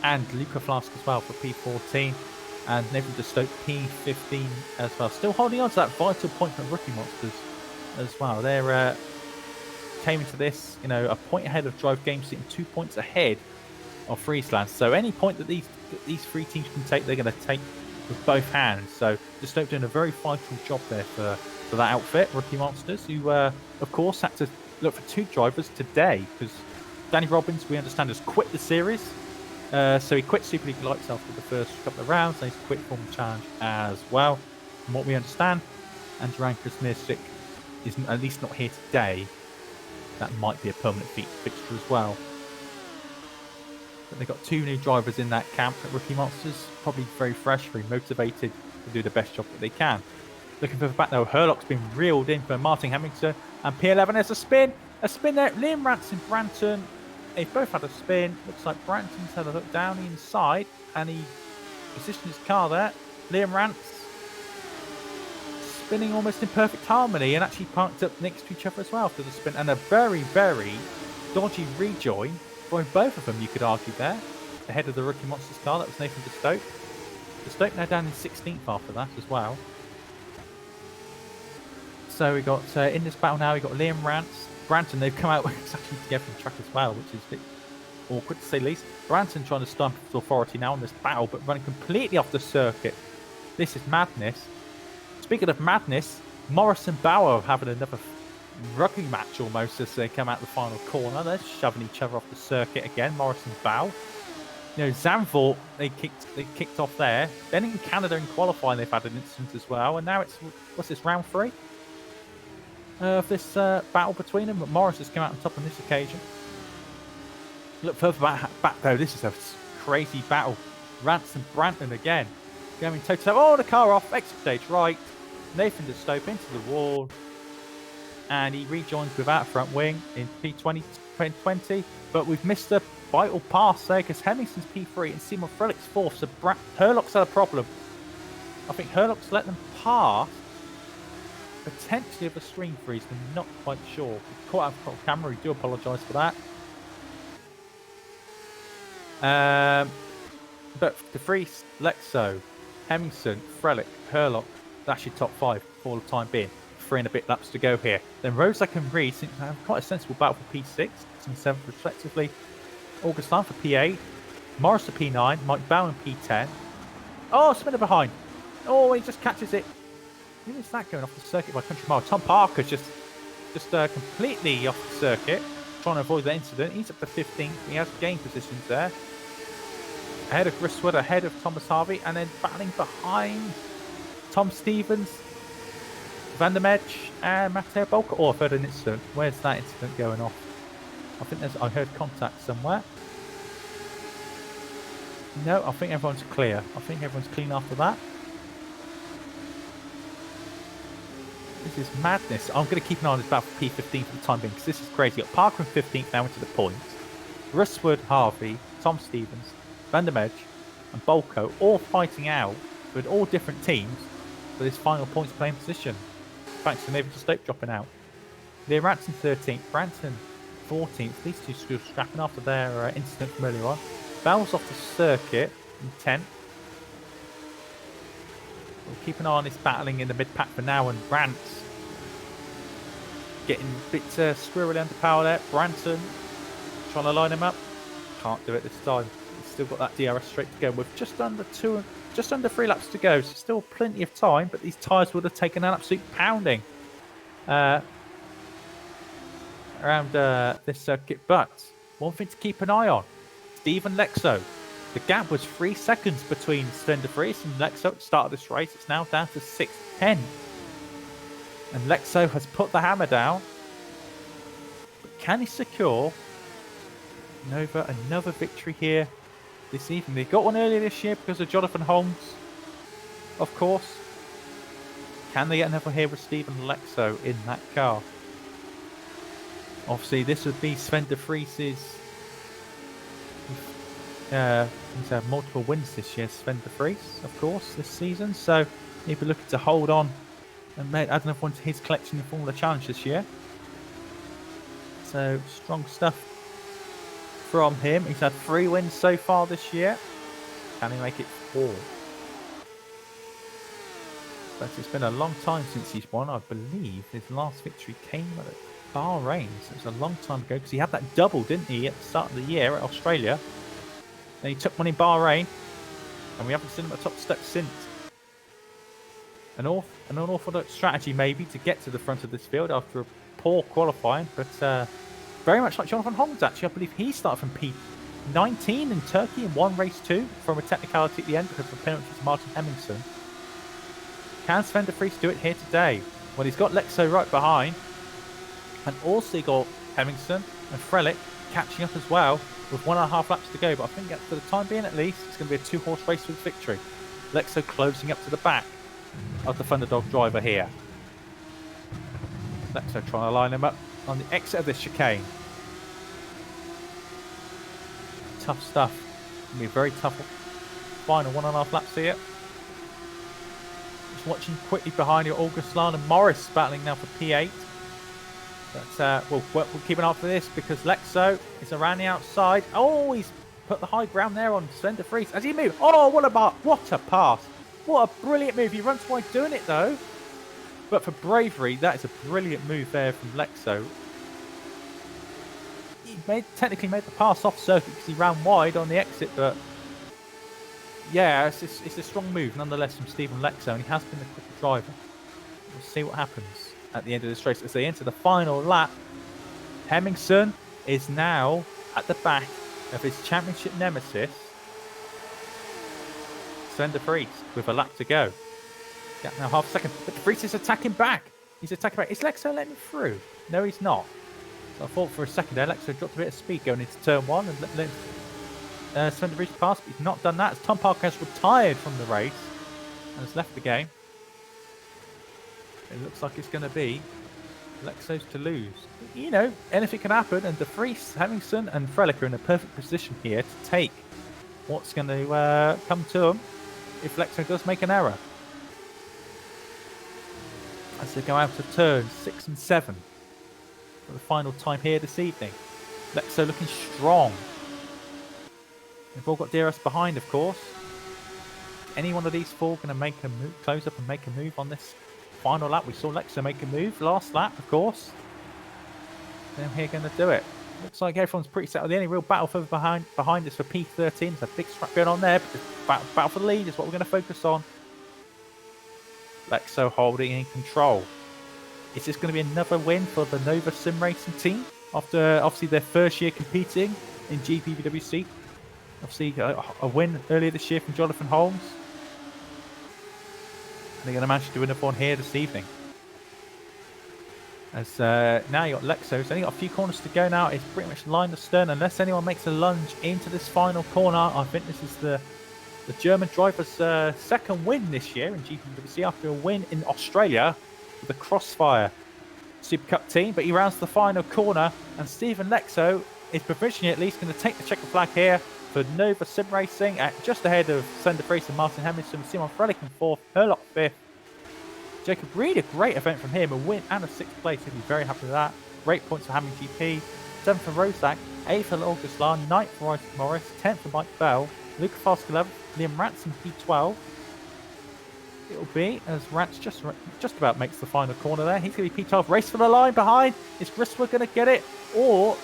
and Luca Flask as well for P14. And Neville de Stoke P15 as well. Still holding on to that vital point from Rookie Monsters as well. They're came into this, a point ahead of Drive Games, sitting 2 points ahead of Friesland. So any point that these three teams can take, they're going to take with both hands. So de Stoke doing a very vital job there for that outfit, Rookie Monsters, who of course had to look for 2 drivers today because Danny Robbins, we understand, has quit the series. So he quit Super League Lights after the first couple of rounds, and he's quit Form Challenge as well, from what we understand. And Duran Krasmirczyk is at least not here today. That might be a permanent fixture as well. But they've got 2 new drivers in that camp at Rookie Monsters, probably very fresh, very motivated to do the best job that they can. Looking for the back though, Herlock's been reeled in for Martin Hemmingson, and P11 has a spin there. Liam Rance and Branton, they've both had a spin. Looks like Branton's had a look down the inside, and he positioned his car there. Liam Rance spinning almost in perfect harmony, and actually parked up next to each other as well after the spin. And a very, very dodgy rejoin for both of them, you could argue there, ahead of the Rookie Monsters car. That was Nathan de Stoke. De Stoke now down in 16th after that as well. So we got in this battle now, we got Liam Rance, Branton. They've come out exactly together in the track as well, which is a bit awkward to say the least. Branton trying to stamp his authority now in this battle, but running completely off the circuit. This is madness. Speaking of madness, Morris and Bauer are having another rugby match almost as they come out the final corner. They're shoving each other off the circuit again, Morris and Bauer. Zandvoort, they kicked off there. Then in Canada in qualifying, they've had an incident as well. And now it's, what's this, round 3? Of this battle between them, but Morris has come out on top on this occasion. Look further back though, this is a crazy battle. Ransom Branton again. Going toe-to-toe. Oh, the car off. Exit stage right. Nathan de Stope into the wall. And he rejoins without front wing in P20 2020. But we've missed a vital pass there because Hemmingson's P3 and Simon Frelic's fourth. So Herlock's had a problem. I think Herlock's let them pass. Potentially of a screen freeze. I'm not quite sure. We've caught out of camera. We do apologise for that. But De Vries, Lexo, Hemmingson, Frelick, Herlock, that's your top 5 for the time being. 3 and a bit laps to go here. Then Rozak and Reed seem to have quite a sensible battle for P6 and 7th respectively. Augustin for P8, Morris for P9, Mike Bowen P10. Oh, Spinner behind. Oh, he just catches it. Who is that going off the circuit by country mile? Tom Parker's just completely off the circuit, trying to avoid the incident. He's up to 15th. He has gained positions there. Ahead of Griswold, ahead of Thomas Harvey, and then battling behind Tom Stevens, Van der Medge, and Matteo Bolka. Oh, I've heard an incident. Where's that incident going off? I heard contact somewhere. No, I think everyone's clear. I think everyone's clean after that. This is madness. I'm going to keep an eye on this battle for P15 for the time being because this is crazy. Got Parker in 15th now into the points. Griswold, Harvey, Tom Stevens, Van der Medge, and Bolko all fighting out with all different teams for this final points playing position. Thanks to Nathan de Stope dropping out. Leah Ranson 13th, Branton 14th. These two still scrapping after their incident from earlier on. Bowles off the circuit in 10th. We'll keep an eye on this battling in the mid-pack for now, and Rance getting a bit squirrely under power there. Branton trying to line him up. Can't do it this time. He's still got that DRS straight to go with just under 3 laps to go. So still plenty of time, but these tyres would have taken an absolute pounding around this circuit. But one thing to keep an eye on, Stephen Lexo. The gap was 3 seconds between Sven de Vries and Lexo at the start of this race. It's now down to 6:10. And Lexo has put the hammer down. But can he secure another victory here this evening? They got one earlier this year because of Jonathan Holmes, of course. Can they get another here with Stephen Lexo in that car? Obviously, this would be Sven de Vries's. He's had multiple wins this year, Sven de Vries, of course, this season. So he'll be looking to hold on and add another one to his collection in Formula Challenge this year. So strong stuff from him. He's had 3 wins so far this year. Can he make it 4? But it's been a long time since he's won. I believe his last victory came at Bahrain. So it's a long time ago because he had that double, didn't he, at the start of the year at Australia. Then he took one in Bahrain, and we haven't seen him at top step since. An unorthodox strategy maybe to get to the front of this field after a poor qualifying, but very much like Jonathan Holmes actually. I believe he started from P19 in Turkey and won race 2 from a technicality at the end because of a penalty to Martin Hemmingson. Can Sven de Vries do it here today? Well, he's got Lexo right behind, and also got Hemmingson and Frelick catching up as well with 1.5 laps to go. But I think for the time being at least, it's going to be a 2-horse race for the victory. Lexo closing up to the back of the Thunderdog driver here. Lexo trying to line him up on the exit of this chicane. Tough stuff. It's going to be a very tough final 1.5 laps here. Just watching quickly behind you, Augustin and Morris battling now for P8. But we'll keep an eye for this because Lexo is around the outside. Oh, he's put the high ground there on Sven de Vries. As he moves, oh, what a pass. What a brilliant move. He runs wide doing it though. But for bravery, that is a brilliant move there from Lexo. He technically made the pass off circuit because he ran wide on the exit, but yeah, it's a strong move nonetheless from Stephen Lexo, and he has been the quicker driver. We'll see what happens at the end of this race as they enter the final lap. Hemmingson is now at the back of his championship nemesis, Sven de Vries, with a lap to go. Gap now half a second, but de Vries is attacking back. He's attacking back. Is Lexo letting him through? No, he's not. So I thought for a second there, Lexo dropped a bit of speed going into turn 1 and Sven de Vries pass, but he's not done that as Tom Parker has retired from the race and has left the game. It looks like it's going to be Lexo's to lose. You know, anything can happen, and de Vries, Hemmingson, and Frelick are in a perfect position here to take what's going to come to them if Lexo does make an error. As they go out of turns 6 and 7 for the final time here this evening. Lexo looking strong. They've all got DRS behind, of course. Any one of these four going to make a move, close up and make a move on this final lap? We saw Lexo make a move last lap, of course. They're here going to do it. Looks like everyone's pretty set. The only real battle further behind is for P13. There's a big scrap going on there, but battle for the lead is what we're going to focus on. Lexo holding in control. Is this going to be another win for the Nova Simracing team after obviously their first year competing in GPVWC? Obviously a win earlier this year from Jonathan Holmes. And they're going to manage to do another one here this evening. As now you got Lexo. It's only got a few corners to go now. It's pretty much line astern. Unless anyone makes a lunge into this final corner, I think this is the German driver's second win this year in GPVWC after a win in Australia with the Crossfire Super Cup team. But he rounds the final corner, and Stephen Lexo is provisionally at least going to take the checker flag here for Nova Simracing at just ahead of Sven de Vries and Martin Hemmingson. Simon Frelick in fourth, Herlock fifth. Jacob Reed, a great event from him, a win and a sixth place. He'll be very happy with that. Great points for Hamming GP. 7th for Rosak, 8th for August Lar, 9th for Isaac Morris, 10th for Mike Bell, Luca Fosk 11th, Liam Ransom P12. It'll be as Rance just about makes the final corner there. He's going to be P12. Race for the line behind. Is Griswold going to get it? Or,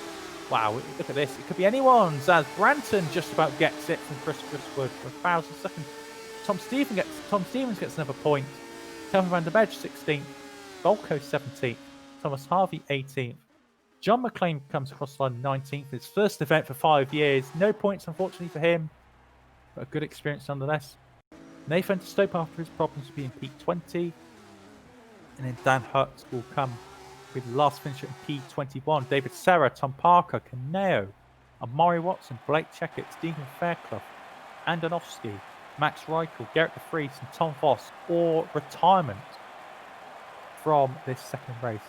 wow, look at this. It could be anyone's as Branton just about gets it from Chris Griswold for 1,000 seconds. Tom Stevens gets another point. Kelvin van der Bedge 16th. Volko 17th. Thomas Harvey 18th. John McLean comes across the line 19th. His first event for 5 years. No points, unfortunately, for him. But a good experience nonetheless. Nathan de Stope after his problems being P20. And then Dan Hutz will come with the last finisher in P21. David Serra, Tom Parker, Caneo, Amari Watson, Blake Checkett, Stephen Fairclough, Andonovsky, Max Reichel, Garrett de Vries, and Tom Voss, or retirement from this second race.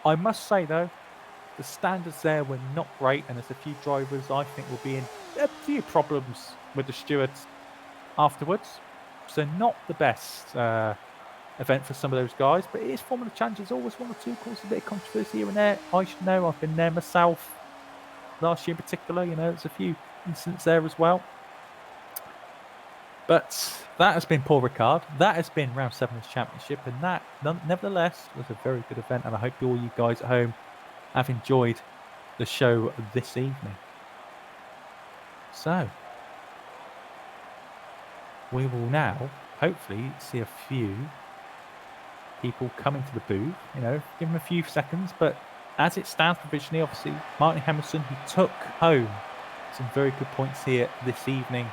I must say, though, the standards there were not great, and there's a few drivers I think will be in a few problems with the stewards afterwards. So not the best event for some of those guys, but it is Formula Challenge. There's always one or two causes a bit of controversy here and there. I should know. I've been there myself last year in particular. You know, there's a few incidents there as well. But that has been Paul Ricard. That has been Round 7's Championship, and that, nevertheless, was a very good event, and I hope all you guys at home have enjoyed the show this evening. So, we will now, hopefully, see a few people coming to the booth. You know, give them a few seconds, but as it stands provisionally, obviously, Martin Hemmingson, he took home some very good points here this evening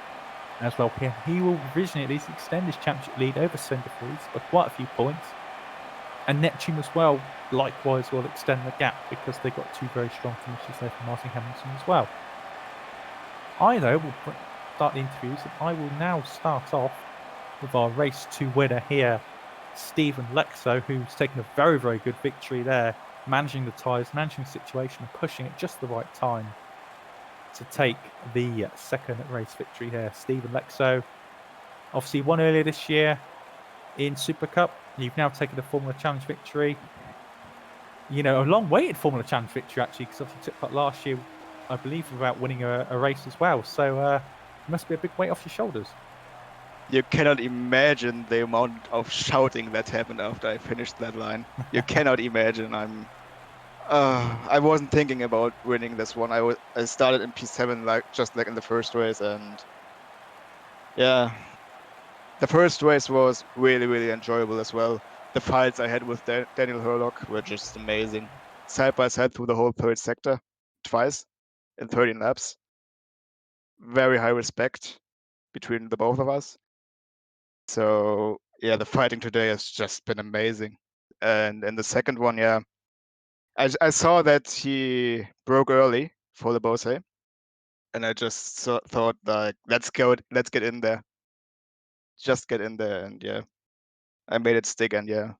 as well. He will provisionally at least extend his championship lead over Sven de Vries by quite a few points. And Neptune as well, likewise, will extend the gap because they got two very strong finishes there from Martin Hemmingson as well. I, though, will start the interviews, and I will now start off with our race 2 winner here, Stephen Lexo, who's taken a very, very good victory there, managing the tyres, managing the situation, and pushing at just the right time to take the second race victory here. Stephen Lexo obviously won earlier this year in Super Cup. You've now taken the Formula Challenge victory. You know, a long-awaited Formula Challenge victory, actually, because obviously took part last year, I believe, without winning a race as well. So it must be a big weight off your shoulders. You cannot imagine the amount of shouting that happened after I finished that line. You cannot imagine. I wasn't thinking about winning this one. I started in P7 just like in the first race, and yeah, the first race was really, really enjoyable as well. The fights I had with Daniel Herlock were just amazing. Side by side through the whole third sector, twice in 13 laps. Very high respect between the both of us. So yeah, the fighting today has just been amazing. And in the second one, yeah, I saw that he broke early for the Bose, and I just thought like, let's get in there, just get in there, and yeah, I made it stick, and yeah,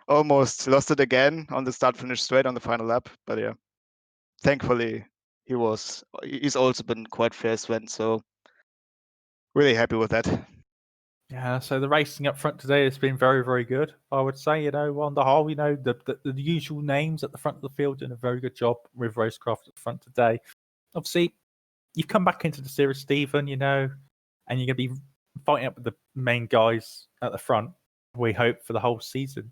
almost lost it again on the start-finish straight on the final lap, but yeah, thankfully he's also been quite fair, Sven, so really happy with that. Yeah, so the racing up front today has been very, very good. I would say, on the whole, the usual names at the front of the field doing a very good job with Racecraft at the front today. Obviously, you've come back into the series, Stephen, and you're going to be fighting up with the main guys at the front, we hope, for the whole season.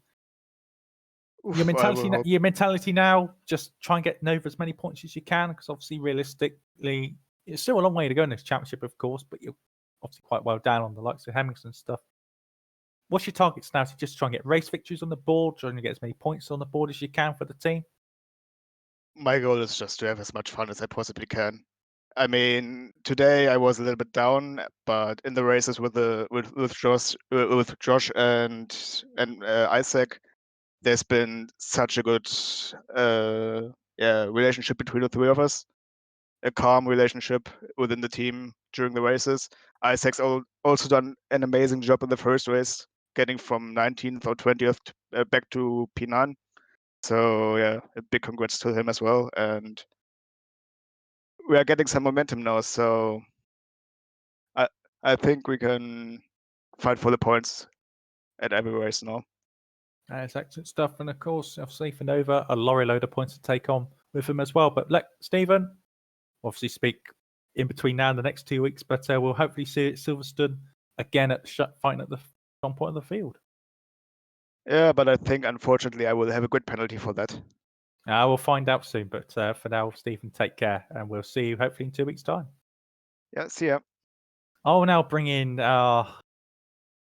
Oof, Your mentality now, just try and get over as many points as you can, because obviously, realistically, it's still a long way to go in this championship, of course, but you're obviously quite well down on the likes of Hemmings and stuff. What's your targets now? To just try and get race victories on the board, trying to get as many points on the board as you can for the team? My goal is just to have as much fun as I possibly can. I mean, today I was a little bit down, but in the races with Josh and Isaac, there's been such a good relationship between the three of us, a calm relationship within the team during the races. Isaac's also done an amazing job in the first race, getting from 19th or 20th back to P9. So yeah, a big congrats to him as well, and we are getting some momentum now. So I think we can fight for the points at every race now. That's excellent stuff. And of course, obviously, for Nova, a lorry load of points to take on with him as well. But let Stephen obviously speak in between now and the next 2 weeks. But we'll hopefully see it at Silverstone again at fighting at the front point of the field. Yeah, but I think unfortunately I will have a good penalty for that. We'll find out soon. But for now, Stephen, take care. And we'll see you hopefully in 2 weeks' time. Yeah, see ya. I'll now bring in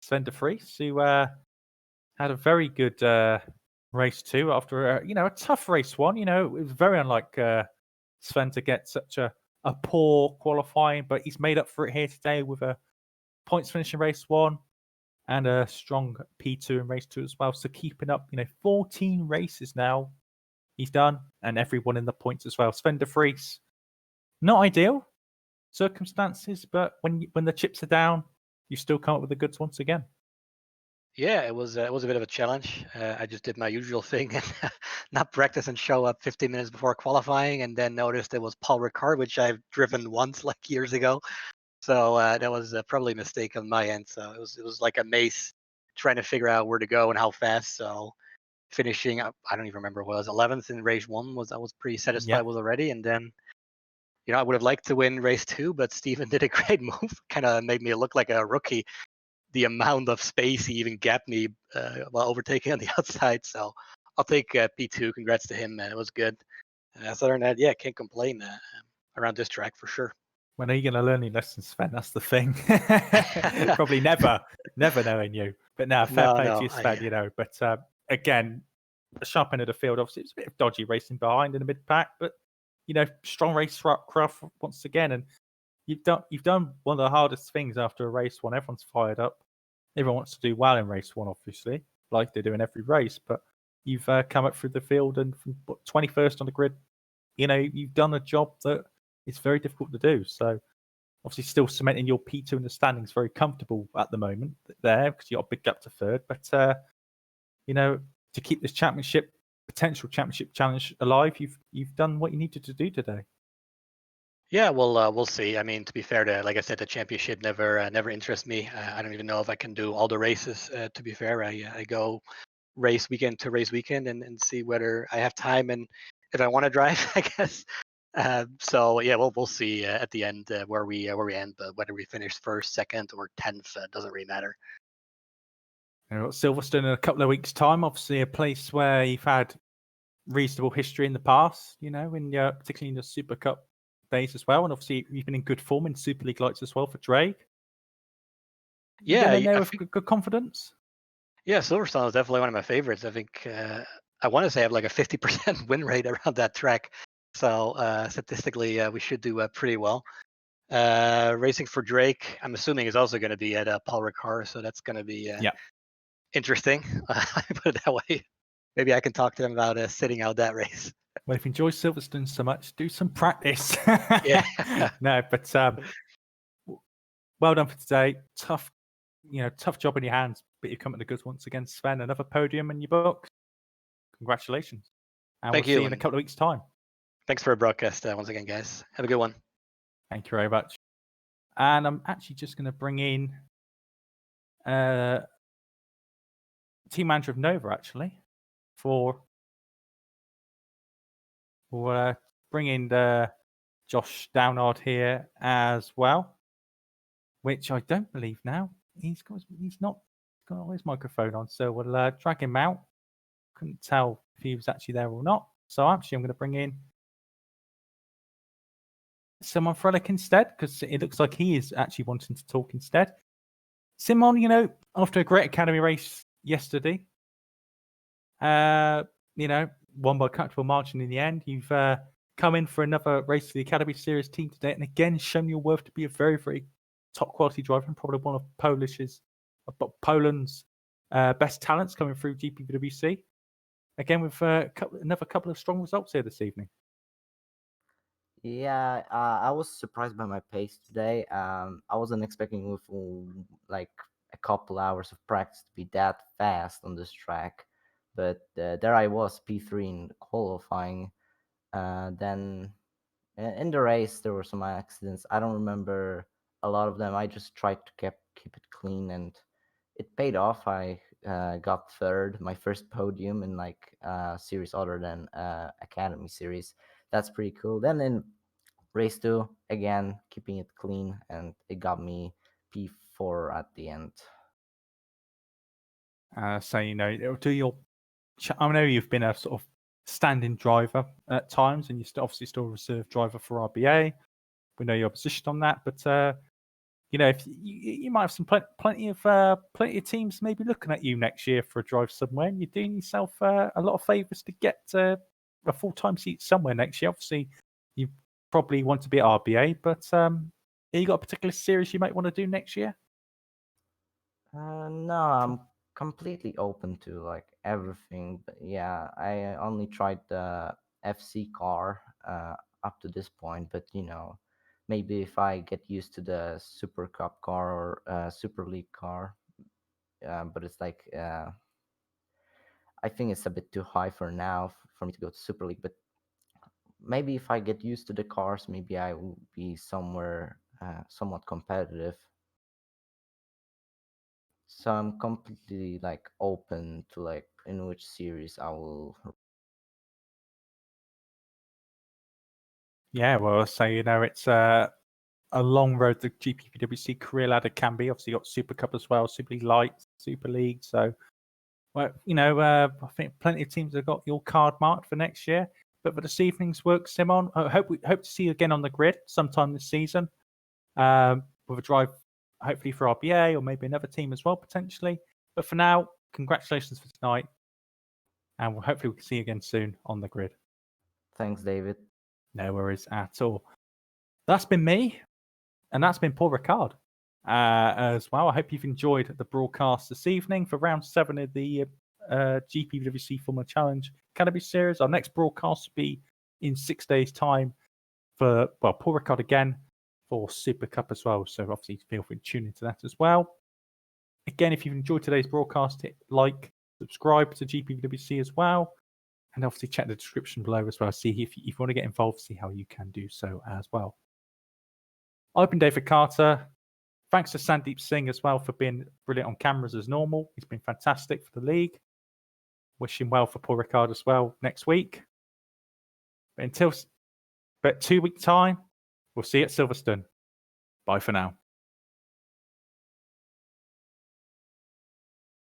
Sven de Vries, who had a very good race 2 after a tough race 1. It was very unlike Sven to get such a poor qualifying, but he's made up for it here today with a points finish in race 1 and a strong P2 in race 2 as well. So keeping up, 14 races now he's done, and everyone in the points as well. Sven de Vries, not ideal circumstances, but when the chips are down, you still come up with the goods once again. Yeah, it was a bit of a challenge. I just did my usual thing and not practice and show up 15 minutes before qualifying, and then noticed it was Paul Ricard, which I've driven once like years ago. So that was probably a mistake on my end. So it was like a maze trying to figure out where to go and how fast. So finishing up, I don't even remember what it was, 11th in race 1 I was pretty satisfied with already, and then I would have liked to win race 2, but Steven did a great move. Kind of made me look like a rookie. The amount of space he even gapped me while overtaking on the outside. So I'll take P2. Congrats to him, man. It was good. Other than that, yeah, can't complain around this track for sure. When are you going to learn your lessons, Sven? That's the thing. Probably never knowing you. But now, fair play to you, Sven, But again, the sharp end of the field, obviously, it's a bit of dodgy racing behind in the mid-pack, but, strong racecraft once again. And you've done one of the hardest things after a race 1. Everyone's fired up. Everyone wants to do well in race 1, obviously, like they do in every race. But you've come up through the field and from 21st on the grid, you've done a job that is very difficult to do. So obviously still cementing your P2 in the standings very comfortable at the moment there because you got a big gap to third. But, to keep this potential championship challenge alive, you've done what you needed to do today. Yeah, we'll see. I mean, to be fair, like I said, the championship never interests me. I don't even know if I can do all the races. To be fair, I go race weekend to race weekend and see whether I have time and if I want to drive, I guess. So yeah, we'll see at the end where we end, but whether we finish first, second, or 10th doesn't really matter. Silverstone in a couple of weeks' time, obviously a place where you've had reasonable history in the past, particularly in the Super Cup days as well, and obviously you've been in good form in Super League lights as well for Drake. Yeah, in there with good confidence. Yeah, Silverstone is definitely one of my favorites. I think I want to say I have like a 50% win rate around that track. So statistically, we should do pretty well. Racing for Drake, I'm assuming, is also going to be at Paul Ricard, so that's going to be interesting. I put it that way. Maybe I can talk to him about sitting out that race. Well, if you enjoy Silverstone so much, do some practice. Yeah. No, but well done for today. Tough job in your hands, but you come at the goods once again, Sven. Another podium in your book. Congratulations. And Thank we'll see you in a and couple of weeks' time. thanks for a broadcast once again, guys. Have a good one. Thank you very much. And I'm actually just going to bring in team manager of Nova, actually, for bring in Josh Downard here as well, which I don't believe now. He's not got his microphone on, so we'll drag him out. Couldn't tell if he was actually there or not. So actually, I'm going to bring in someone for Alec instead, because it looks like he is actually wanting to talk instead. Simon, after a great academy race yesterday, won by a comfortable margin in the end. You've come in for another race for the Academy Series team today, and again shown your worth to be a very, very top quality driver, and probably one of Poland's best talents coming through GPVWC. Again, with another couple of strong results here this evening. Yeah, I was surprised by my pace today. I wasn't expecting with like a couple hours of practice to be that fast on this track, but there I was, P3 in qualifying. Then in the race there were some accidents. I don't remember a lot of them. I just tried to keep it clean, and it paid off. I got third, my first podium in like series other than Academy Series. That's pretty cool. Then in race 2, again keeping it clean, and it got me P4 at the end. So it'll do your. I know you've been a sort of standing driver at times, and you're obviously still a reserve driver for RBA. We know your position on that, but if you might have some plenty of teams maybe looking at you next year for a drive somewhere, and you're doing yourself a lot of favors to get a full-time seat somewhere next year. Obviously, you probably want to be at RBA, but have you got a particular series you might want to do next year? No, I'm completely open to like everything, but yeah, I only tried the FC car up to this point, but maybe if I get used to the Super Cup car or Super League car, but it's like I think it's a bit too high for now for me to go to Super League, but maybe if I get used to the cars, maybe I will be somewhere somewhat competitive. So I'm completely like open to like in which series I will. Yeah, well, so it's a long road the GPVWC career ladder can be. Obviously, you got Super Cup as well, Super League Light, Super League. So, well, I think plenty of teams have got your card marked for next year. But for this evening's work, Simon, I hope to see you again on the grid sometime this season, with a drive hopefully for RBA or maybe another team as well potentially. But for now, congratulations for tonight, and hopefully we can see you again soon on the grid. Thanks, David. No worries at all. That's been me, and that's been Paul Ricard as well. I hope you've enjoyed the broadcast this evening for round 7 of the GPVWC Formula Challenge Academy Series. Our next broadcast will be in 6 days' time for, Paul Ricard again for Super Cup as well. So obviously feel free to tune into that as well. Again, if you've enjoyed today's broadcast, hit like, subscribe to GPVWC as well. And obviously check the description below as well. See if you want to get involved, see how you can do so as well. I've been David Carter. Thanks to Sandeep Singh as well for being brilliant on cameras as normal. He's been fantastic for the league. Wish him well for Paul Ricard as well next week. But 2 weeks' time, we'll see you at Silverstone. Bye for now.